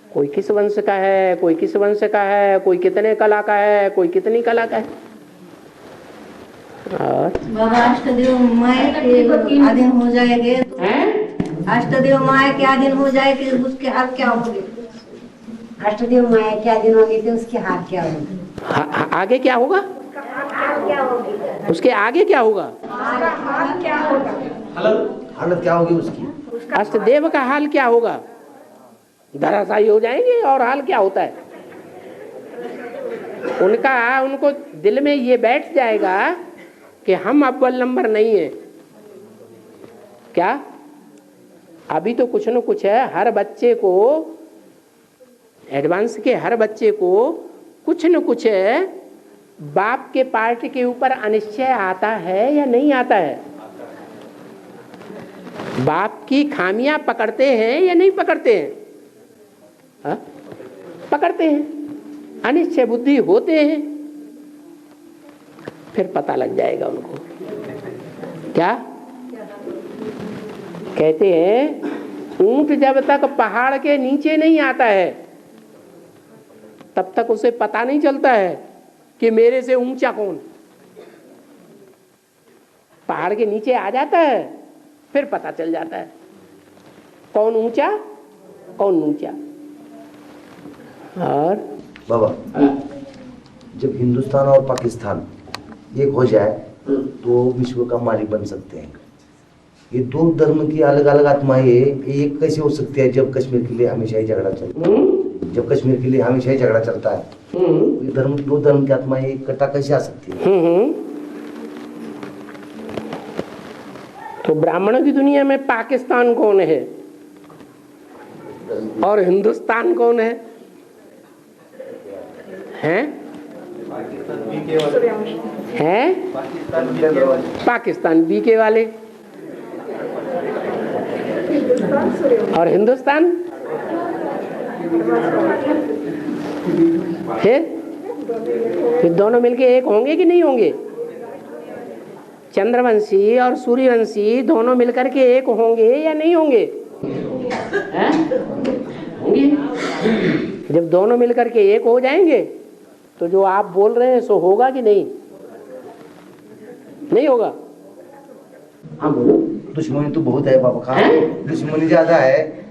कोई किस वंश का है, कोई किस वंश का है, कोई कितने कला का है, कोई कितनी कला का है। और बाबा अष्टदेव माया के अधीन हो जाएंगे तो अष्टदेव माया के अधीन हो जाएंगे, उसके हाथ क्या होंगे? अष्टदेव माया के अधीन होंगे तो उसके हाथ क्या होंगे? आगे क्या होगा? क्या होगी? उसके आगे क्या होगा? उसका हाल क्या होगा? हालत क्या होगी उसकी? अष्टदेव का हाल क्या होगा? धराशायी हो जाएंगे। और हाल क्या होता है उनको दिल में ये बैठ जाएगा कि हम अव्वल नंबर नहीं है। क्या अभी तो कुछ न कुछ है, हर बच्चे को एडवांस के हर बच्चे को कुछ न कुछ है, बाप के पार्टी के ऊपर अनिश्चय आता है या नहीं आता है? बाप की खामियां पकड़ते हैं या नहीं पकड़ते हैं? हा? पकड़ते हैं, अनिश्चय बुद्धि होते हैं, फिर पता लग जाएगा उनको। क्या कहते हैं, ऊंट जब तक पहाड़ के नीचे नहीं आता है तब तक उसे पता नहीं चलता है कि मेरे से ऊंचा कौन। पहाड़ के नीचे आ जाता है फिर पता चल जाता है कौन ऊंचा कौन ऊंचा। और बाबा, जब हिंदुस्तान और पाकिस्तान एक हो जाए तो विश्व का मालिक बन सकते हैं। ये दो धर्म की अलग अलग आत्माएं एक कैसे हो सकती है जब कश्मीर के लिए हमेशा ही झगड़ा चलता है? जब कश्मीर के लिए हमेशा ही झगड़ा चलता है, ये दो धर्म की आत्माएं इकट्ठा कैसे आ सकती है? तो ब्राह्मणों की दुनिया में पाकिस्तान कौन है और हिंदुस्तान कौन है? हैं? हैं? पाकिस्तान बीके वाले और हिंदुस्तान फिर दोनों मिलके एक होंगे कि नहीं होंगे? चंद्रवंशी और सूर्यवंशी दोनों मिलकर के एक होंगे या नहीं होंगे? होंगे। जब दोनों मिलकर के एक हो जाएंगे तो जो आप बोल रहे हैं सो होगा कि नहीं? नहीं होगा। हाँ बोलो। दुश्मनी तो बहुत है बाबा खान, दुश्मनी ज्यादा है।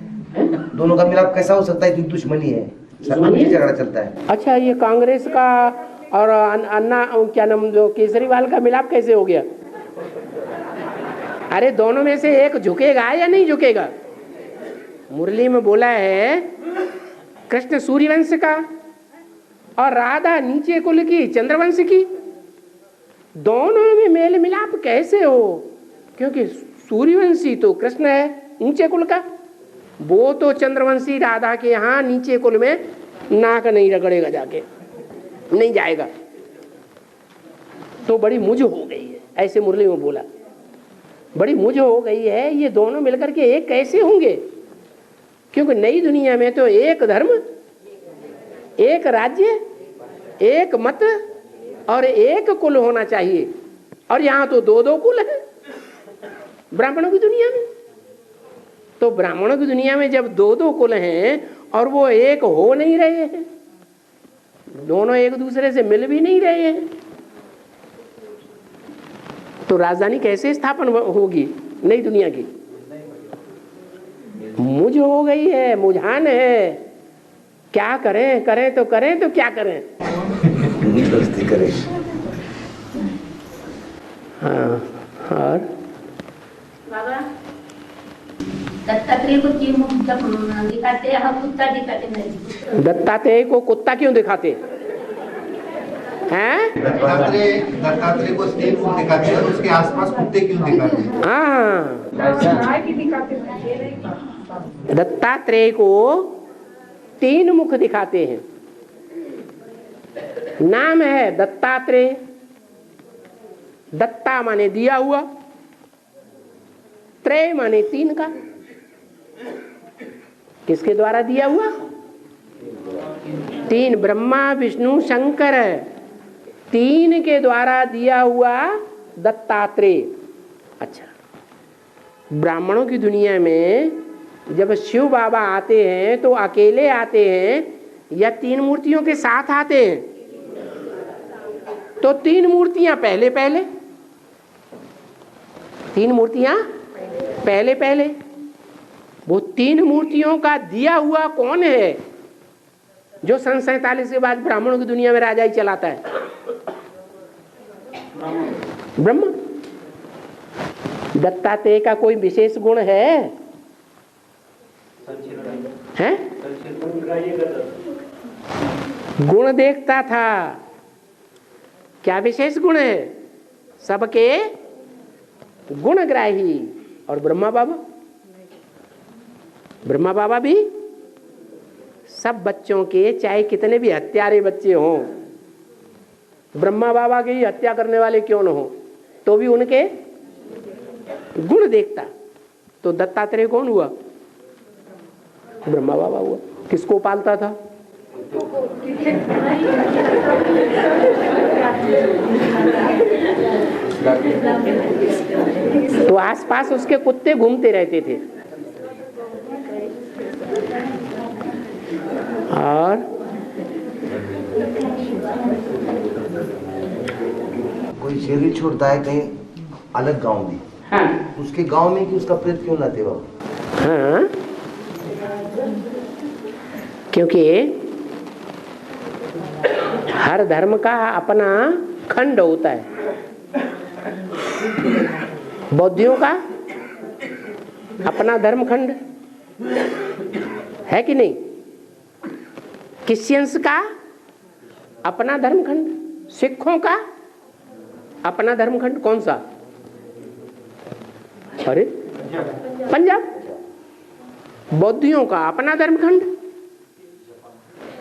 दोनों का मिलाप कैसा हो सकता है? इतनी दुश्मनी है, झगड़ा चलता है। अच्छा, ये कांग्रेस का और अन्ना क्या नाम जो केजरीवाल का मिलाप कैसे हो गया? अरे दोनों में से एक झुकेगा या नहीं झुकेगा? मुरली में बोला है कृष्ण सूर्यवंश का और राधा नीचे कुल की चंद्रवंश की, दोनों में मेल मिलाप कैसे हो? क्योंकि सूर्यवंशी तो कृष्ण है ऊंचे कुल का, वो तो चंद्रवंशी राधा के यहाँ नीचे कुल में नाक नहीं रगड़ेगा, जाके नहीं जाएगा। तो बड़ी मुझ हो गई है, ऐसे मुरली में बोला, बड़ी मुझ हो गई है, ये दोनों मिलकर के एक कैसे होंगे? क्योंकि नई दुनिया में तो एक धर्म, एक राज्य, एक मत और एक कुल होना चाहिए, और यहाँ तो दो दो कुल है ब्राह्मणों की दुनिया में। तो ब्राह्मणों की दुनिया में जब दो दो कुल हैं और वो एक हो नहीं रहे हैं, दोनों एक दूसरे से मिल भी नहीं रहे हैं, तो राजधानी कैसे स्थापन होगी नई दुनिया की? मुझ हो गई है, मुझान है। क्या करें? करें तो क्या करें? करें। हाँ, और दत्तात्रेय को तीन मुख दिखाते हैं, हम कुत्ता दिखाते नहीं। दत्तात्रेय को कुत्ता क्यों दिखाते हैं? दत्तात्रेय को तीन मुख दिखाते हैं, उसके आसपास कुत्ते क्यों दिखाते हैं? हाँ, दत्तात्रेय को तीन मुख दिखाते हैं। नाम है दत्तात्रेय, दत्ता माने दिया हुआ, त्रय माने तीन का। किसके द्वारा दिया हुआ? तीन, ब्रह्मा विष्णु शंकर, तीन के द्वारा दिया हुआ दत्तात्रेय। अच्छा, ब्राह्मणों की दुनिया में जब शिव बाबा आते हैं तो अकेले आते हैं या तीन मूर्तियों के साथ आते हैं? तो तीन मूर्तियां पहले पहले, तीन मूर्तियां पहले पहले। वो तीन मूर्तियों का दिया हुआ कौन है जो सन 47 के बाद ब्राह्मणों की दुनिया में राजा ही चलाता है? ब्रह्म। दत्तात्रेय का कोई विशेष गुण है? गुण देखता था। क्या विशेष गुण है? सबके गुणग्राही। और ब्रह्मा बाबा भी सब बच्चों के, चाहे कितने भी हत्यारे बच्चे हों, ब्रह्मा बाबा की हत्या करने वाले क्यों न हो, तो भी उनके गुण देखता। तो दत्तात्रेय कौन हुआ? ब्रह्मा बाबा हुआ। किसको पालता था? तो आसपास उसके कुत्ते घूमते रहते थे। और कोई शेरी छोड़ता है कहीं अलग गांव में, हाँ। उसके गांव में कि उसका प्रेत क्यों लाते बाबा? हाँ, क्योंकि हर धर्म का अपना खंड होता है। बौद्धियों का अपना धर्म खंड है कि नहीं? क्रिश्चियंस का अपना धर्म खंड, सिखों का अपना धर्म खंड। कौन सा? अरे पंजाब। बौद्धियों का अपना धर्म खंड।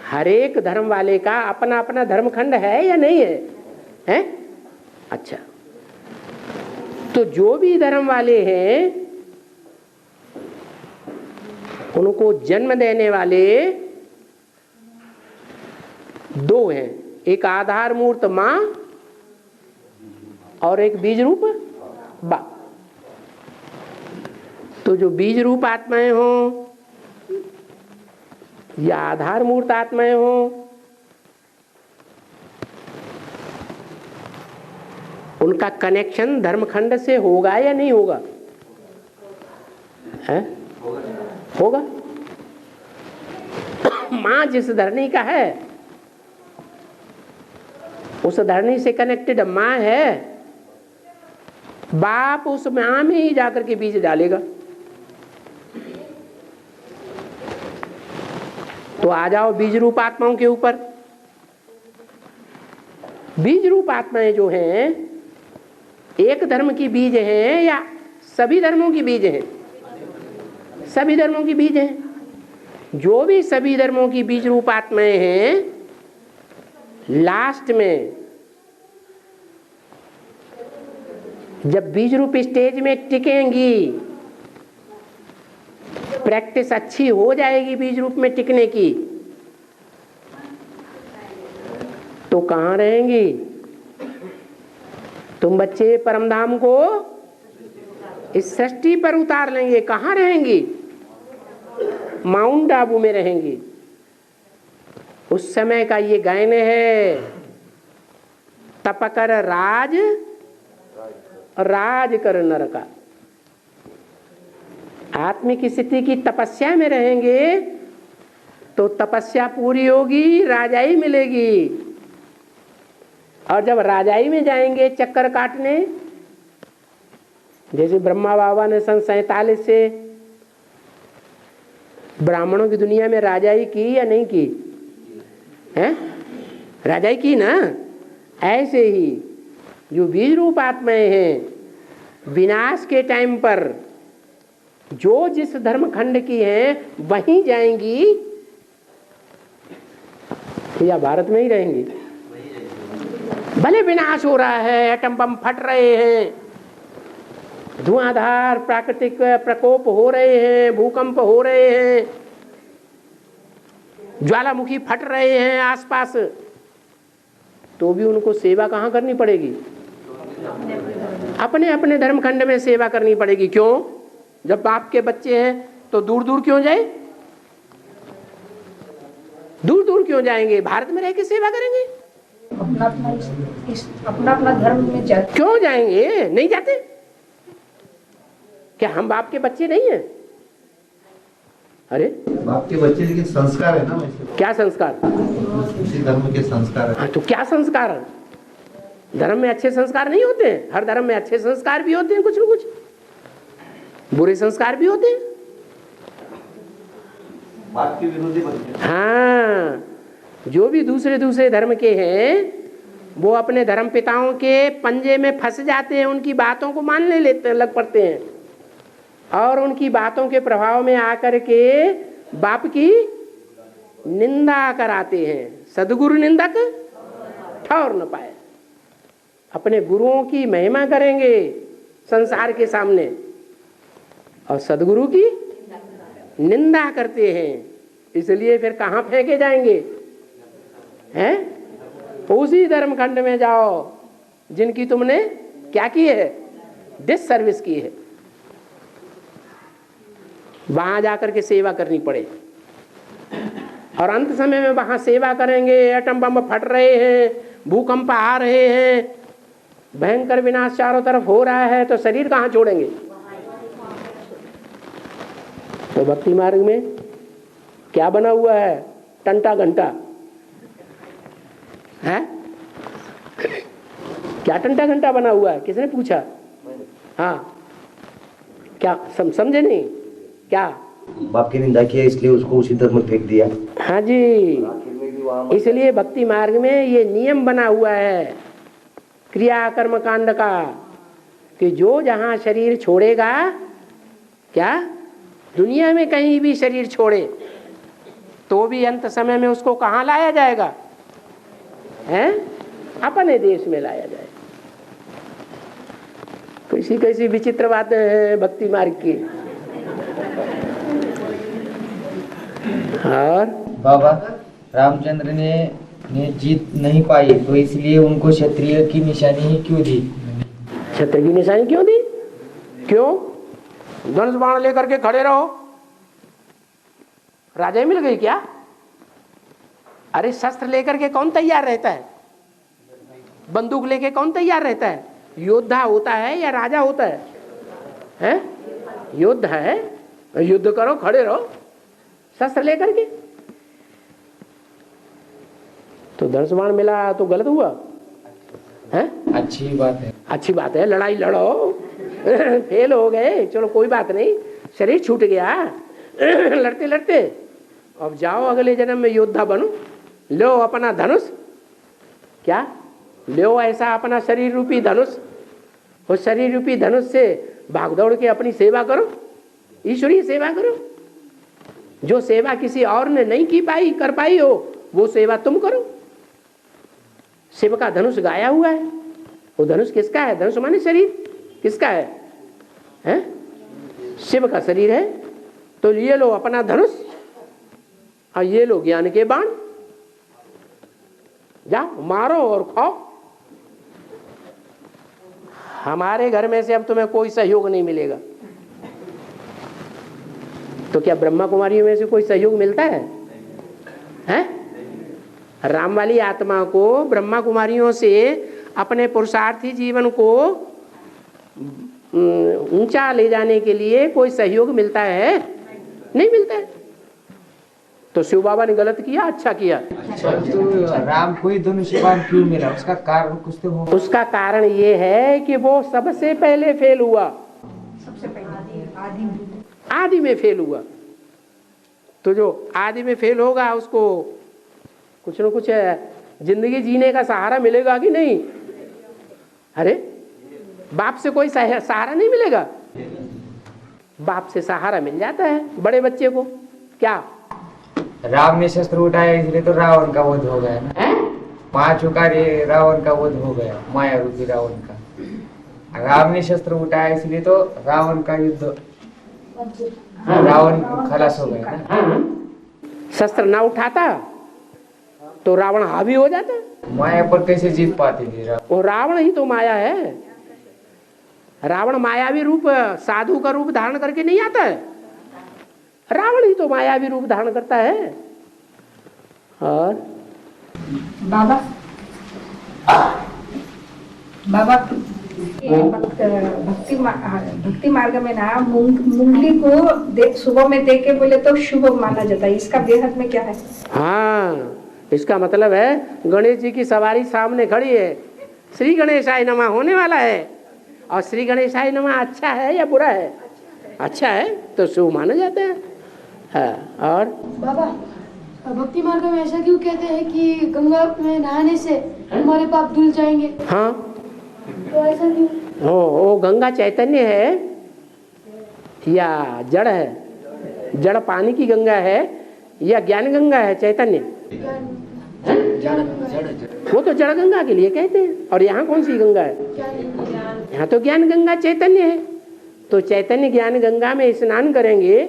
हर एक धर्म वाले का अपना अपना धर्म खंड है या नहीं है? हैं? अच्छा, तो जो भी धर्म वाले हैं उनको जन्म देने वाले दो हैं, एक आधार मूर्त मां और एक बीज रूप बाप। तो जो बीज रूप आत्माएं हो या आधार मूर्त आत्माएं हो, उनका कनेक्शन धर्मखंड से होगा या नहीं होगा? है? होगा। मां जिस धरनी का है उस धरनी से कनेक्टेड मां है, बाप उस मां में ही जाकर के बीज डालेगा। तो आ जाओ बीज रूप आत्माओं के ऊपर। बीज रूप आत्माएं जो हैं एक धर्म की बीज हैं या सभी धर्मों की बीज हैं? सभी धर्मों की बीज हैं। जो भी सभी धर्मों की बीज रूप आत्माएं हैं, लास्ट में जब बीज रूप स्टेज में टिकेंगी, प्रैक्टिस अच्छी हो जाएगी बीज रूप में टिकने की, तो कहाँ रहेंगी? तुम बच्चे परमधाम को इस सृष्टि पर उतार लेंगे। कहाँ रहेंगी? माउंट आबू में रहेंगी। उस समय का ये गायन है, तपकर राज राज कर नर का। आत्मिक स्थिति की तपस्या में रहेंगे तो तपस्या पूरी होगी, राजाई मिलेगी। और जब राजाई में जाएंगे चक्कर काटने, जैसे ब्रह्मा बाबा ने सन 47 से ब्राह्मणों की दुनिया में राजाई की या नहीं की? हैं? राजाई की ना। ऐसे ही जो बीज रूप आत्माएं हैं, विनाश के टाइम पर जो जिस धर्म खंड की हैं वहीं जाएंगी या भारत में ही रहेंगी? भले विनाश हो रहा है, एटम बम फट रहे हैं, धुआंधार प्राकृतिक प्रकोप हो रहे हैं, भूकंप हो रहे हैं, ज्वालामुखी फट रहे हैं आसपास, तो भी उनको सेवा कहाँ करनी पड़ेगी? अपने अपने धर्म खंड में सेवा करनी पड़ेगी। क्यों? जब बाप के बच्चे हैं तो दूर दूर क्यों जाए? दूर दूर क्यों जाएंगे? भारत में रह के सेवा करेंगे। अपना अपना धर्म में जाते क्यों जाएंगे? नहीं जाते। क्या हम बाप के बच्चे नहीं हैं? अरे बाप के बच्चे, लेकिन संस्कार है ना वैसे। क्या संस्कार? उसी धर्म के संस्कार है। हाँ, तो क्या संस्कार? धर्म में अच्छे संस्कार नहीं होते हैं? हर धर्म में अच्छे संस्कार भी होते हैं, कुछ न कुछ बुरे संस्कार भी होते हैं। बात के विरोधी बनते हैं। हाँ, जो भी दूसरे धर्म के हैं वो अपने धर्म पिताओं के पंजे में फंस जाते हैं, उनकी बातों को मानने लेते लग पड़ते हैं और उनकी बातों के प्रभाव में आकर के बाप की निंदा कराते हैं। सदगुरु निंदक ठौर न पाए। अपने गुरुओं की महिमा करेंगे संसार के सामने और सदगुरु की निंदा करते हैं, इसलिए फिर कहाँ फेंके जाएंगे? हैं? उसी धर्म खंड में जाओ जिनकी तुमने क्या की है? डिस सर्विस की है। वहां जाकर के सेवा करनी पड़े और अंत समय में वहां सेवा करेंगे। एटम बम फट रहे हैं, भूकंप आ रहे हैं, भयंकर विनाश चारों तरफ हो रहा है, तो शरीर कहाँ छोड़ेंगे? तो भक्ति मार्ग में क्या बना हुआ है? टंटा घंटा है? क्या टंटा घंटा बना हुआ है? किसने पूछा? हाँ, क्या समझे नहीं क्या? बाप की निंदा किया इसलिए उसको उसी धर्म में फेंक दिया। हाँ जी, इसलिए भक्ति मार्ग में ये नियम बना हुआ है क्रिया कर्म कांड का कि जो जहाँ शरीर छोड़ेगा, क्या दुनिया में कहीं भी शरीर छोड़े तो भी अंत समय में उसको कहाँ लाया जाएगा? हैं? अपने देश में लाया जाएगा। कैसी कैसी विचित्र बातें हैं भक्ति मार्ग की। और बाबा रामचंद्र ने जीत नहीं पाई तो इसलिए उनको क्षत्रिय की निशानी ही क्यों दी? क्षत्रिय की निशानी क्यों दी? क्यों? धनुष बाण लेकर के खड़े रहो, राजा मिल गई क्या? अरे शस्त्र लेकर के कौन तैयार रहता है? बंदूक लेके कौन तैयार रहता है? योद्धा होता है या राजा होता है? हैं? योद्धा है, युद्ध करो, खड़े रहो शस्त्र लेकर के। तो धनुष बाण मिला तो गलत हुआ है? अच्छी बात है, अच्छी बात है, लड़ाई लड़ो। फेल हो गए, चलो कोई बात नहीं, शरीर छूट गया लड़ते लड़ते। अब जाओ अगले जन्म में योद्धा बनो, लो अपना धनुष, क्या लो ऐसा अपना शरीर रूपी धनुष, उस शरीर रूपी धनुष से भाग दौड़ के अपनी सेवा करो, ईश्वरीय सेवा करो। जो सेवा किसी और ने नहीं की पाई कर पाई हो वो सेवा तुम करो। शिव का धनुष गाया हुआ है, वो धनुष किसका है? धनुष माने शरीर, किसका है? हैं? शिव का शरीर है। तो ये लो अपना धनुष और ये लो ज्ञान के बाण, जाओ मारो और खाओ। हमारे घर में से अब तुम्हें कोई सहयोग नहीं मिलेगा। तो क्या ब्रह्मा कुमारियों में से कोई सहयोग मिलता है? हैं? राम वाली आत्मा को ब्रह्मा कुमारियों से अपने पुरुषार्थी जीवन को ऊंचा ले जाने के लिए कोई सहयोग मिलता है? नहीं मिलता है। तो शिव बाबा ने गलत किया, अच्छा किया। तो राम को ही धनुष बाण क्यों मिला? उसका कारण कुछ तो हो। उसका कारण ये है कि वो सबसे पहले फेल हुआ, सबसे पहले आदि में फेल हुआ। तो जो आदि में फेल होगा उसको कुछ न कुछ जिंदगी जीने का सहारा मिलेगा कि नहीं? अरे बाप से कोई सहारा नहीं मिलेगा? बाप से सहारा मिल जाता है बड़े बच्चे को। क्या राम ने शस्त्र उठाया इसलिए तो रावण का वध हो गया ना। 5 उकारे रावण का वध हो गया, माया रूपी रावण का। राम ने शस्त्र उठाया इसलिए तो रावण का युद्ध, रावण खलास हो गया ना। शस्त्र ना उठाता तो रावण हावी हो जाता। माया पर कैसे जीत पाते थे? वो रावण ही तो माया है। रावण मायावी रूप, साधु का रूप धारण करके नहीं आता है। रावण ही तो मायावी रूप धारण करता है। और बाबा भक्ति मार्ग में ना मुंगली को सुबह में देख के बोले तो शुभ माना जाता है। इसका बेहद में क्या है? हाँ, इसका मतलब है गणेश जी की सवारी सामने खड़ी है, श्री गणेशाय नमः होने वाला है। और श्री गणेशाय नमः अच्छा है या बुरा है? अच्छा है तो शुभ माना जाता है। हाँ, और बाबा भक्ति मार्ग में ऐसा क्यों कहते हैं कि गंगा में नहाने से हमारे पाप धुल जाएंगे? हाँ, तो ऐसा क्यों? वो गंगा चैतन्य है या जड़ है? जड़ पानी की गंगा है या ज्ञान गंगा है? चैतन्य वो तो जड़ गंगा के लिए कहते हैं। और यहाँ कौन सी गंगा है? यहाँ तो ज्ञान गंगा चैतन्य है। तो चैतन्य ज्ञान गंगा में स्नान करेंगे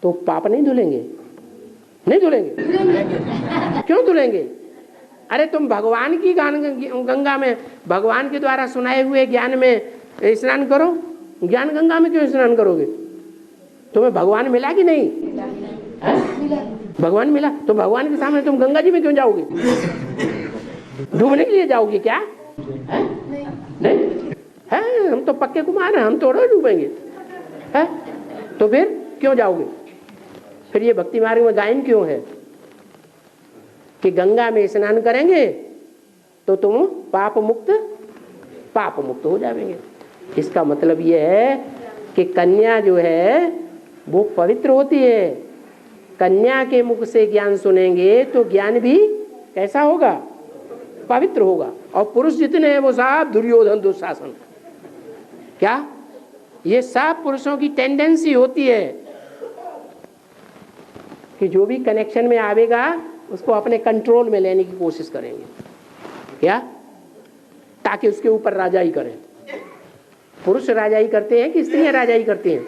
तो पाप नहीं धुलेंगे? नहीं धुलेंगे। क्यों धुलेंगे? अरे तुम भगवान की गंगा में भगवान के द्वारा सुनाए हुए ज्ञान में स्नान करो। ज्ञान गंगा में क्यों स्नान करोगे? तुम्हें भगवान मिला कि नहीं? भगवान मिला तो भगवान के सामने तुम गंगा जी में क्यों जाओगे? डूबने के लिए जाओगे क्या? नहीं है, हम तो पक्के कुमार हैं, हम थोड़ा डूबेंगे है? तो फिर क्यों जाओगे? फिर ये भक्ति मार्ग में गायन क्यों है कि गंगा में स्नान करेंगे तो तुम पाप मुक्त हो जाएंगे। इसका मतलब ये है कि कन्या जो है वो पवित्र होती है। कन्या के मुख से ज्ञान सुनेंगे तो ज्ञान भी कैसा होगा? पवित्र होगा। और पुरुष जितने हैं वो सब दुर्योधन दुशासन, क्या ये सब पुरुषों की टेंडेंसी होती है कि जो भी कनेक्शन में आवेगा उसको अपने कंट्रोल में लेने की कोशिश करेंगे, क्या? ताकि उसके ऊपर राजाई करें। पुरुष राजाई करते हैं कि स्त्रियां राजाई करती हैं?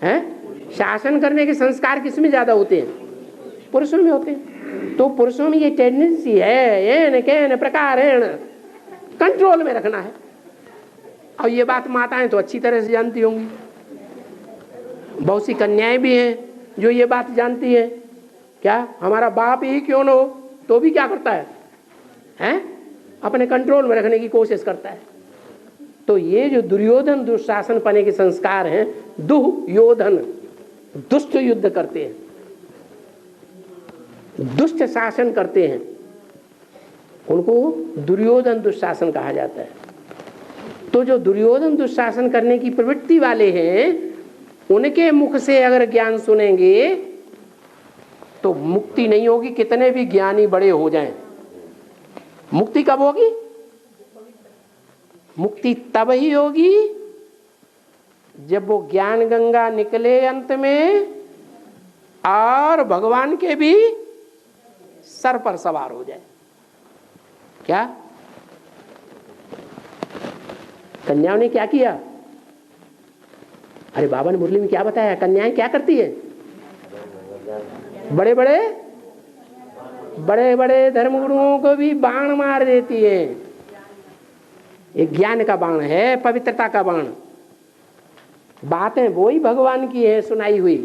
हैं? शासन करने के संस्कार किसमें ज्यादा होते हैं? पुरुषों में होते हैं। तो पुरुषों में ये टेंडेंसी है, ये न प्रकार है कंट्रोल में रखना है। और ये बात माताएं तो अच्छी तरह से जानती होंगी। बहुत सी कन्याएं भी हैं जो ये बात जानती है, क्या हमारा बाप ही क्यों न हो तो भी क्या करता है? हैं? अपने कंट्रोल में रखने की कोशिश करता है। तो ये जो दुर्योधन दुशासन पने के संस्कार हैं, दुर्योधन दुष्ट युद्ध करते हैं, दुष्ट शासन करते हैं, उनको दुर्योधन दुशासन कहा जाता है। तो जो दुर्योधन दुशासन करने की प्रवृत्ति वाले हैं उनके मुख से अगर ज्ञान सुनेंगे तो मुक्ति नहीं होगी, कितने भी ज्ञानी बड़े हो जाएं। मुक्ति कब होगी? मुक्ति तब ही होगी जब वो ज्ञान गंगा निकले अंत में और भगवान के भी सर पर सवार हो जाए। क्या कन्याओं ने क्या किया? अरे बाबा ने मुरली में क्या बताया? कन्याएं क्या करती है? बड़े बड़े धर्मगुरुओं को भी बाण मार देती है। एक ज्ञान का बाण है, पवित्रता का बाण। बातें वो ही भगवान की है सुनाई हुई,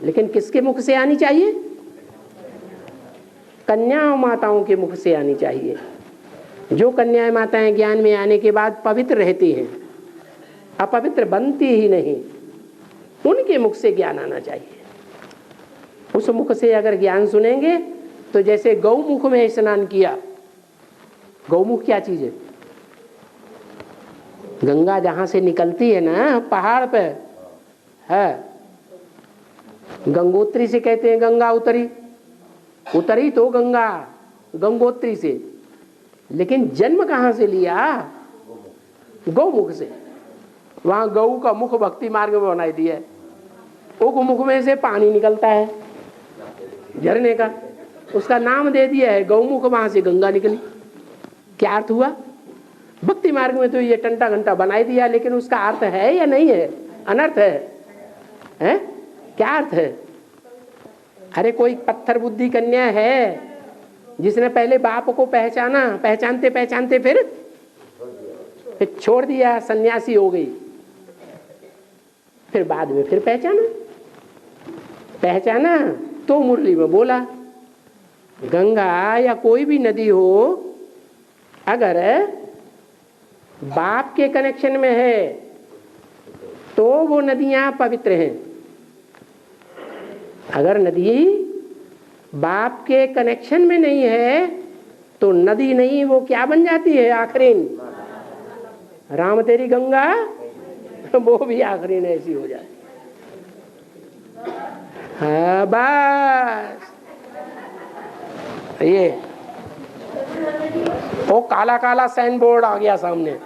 लेकिन किसके मुख से आनी चाहिए? कन्या माताओं के मुख से आनी चाहिए। जो कन्याएं माताएं ज्ञान में आने के बाद पवित्र रहती हैं, अपवित्र बनती ही नहीं, उनके मुख से ज्ञान आना चाहिए। उस मुख से अगर ज्ञान सुनेंगे तो जैसे गौमुख में स्नान किया। गौमुख क्या चीज है? गंगा जहां से निकलती है ना पहाड़ पे है, गंगोत्री से कहते हैं गंगा उतरी तो गंगा गंगोत्री से, लेकिन जन्म कहां से लिया? गौमुख से। वहां गौ का मुख भक्ति मार्ग में बनाई दिया है। वो मुख में से पानी निकलता है झरने का, उसका नाम दे दिया है गौमुख, वहां से गंगा निकली। क्या अर्थ हुआ? भक्ति मार्ग में तो ये टंटा घंटा बनाई दिया, लेकिन उसका अर्थ है या नहीं है? अनर्थ है? क्या अर्थ है? अरे कोई पत्थर बुद्धि कन्या है जिसने पहले बाप को पहचाना, पहचानते पहचानते फिर छोड़ दिया, सन्यासी हो गई, फिर बाद में फिर पहचाना तो मुरली में बोला। गंगा या कोई भी नदी हो, अगर बाप के कनेक्शन में है तो वो नदियां पवित्र हैं। अगर नदी बाप के कनेक्शन में नहीं है तो नदी नहीं, वो क्या बन जाती है? आखरीन। राम तेरी गंगा वो भी आखरीन ऐसी हो जाती। हाँ बस ये वो काला काला साइन बोर्ड आ गया सामने।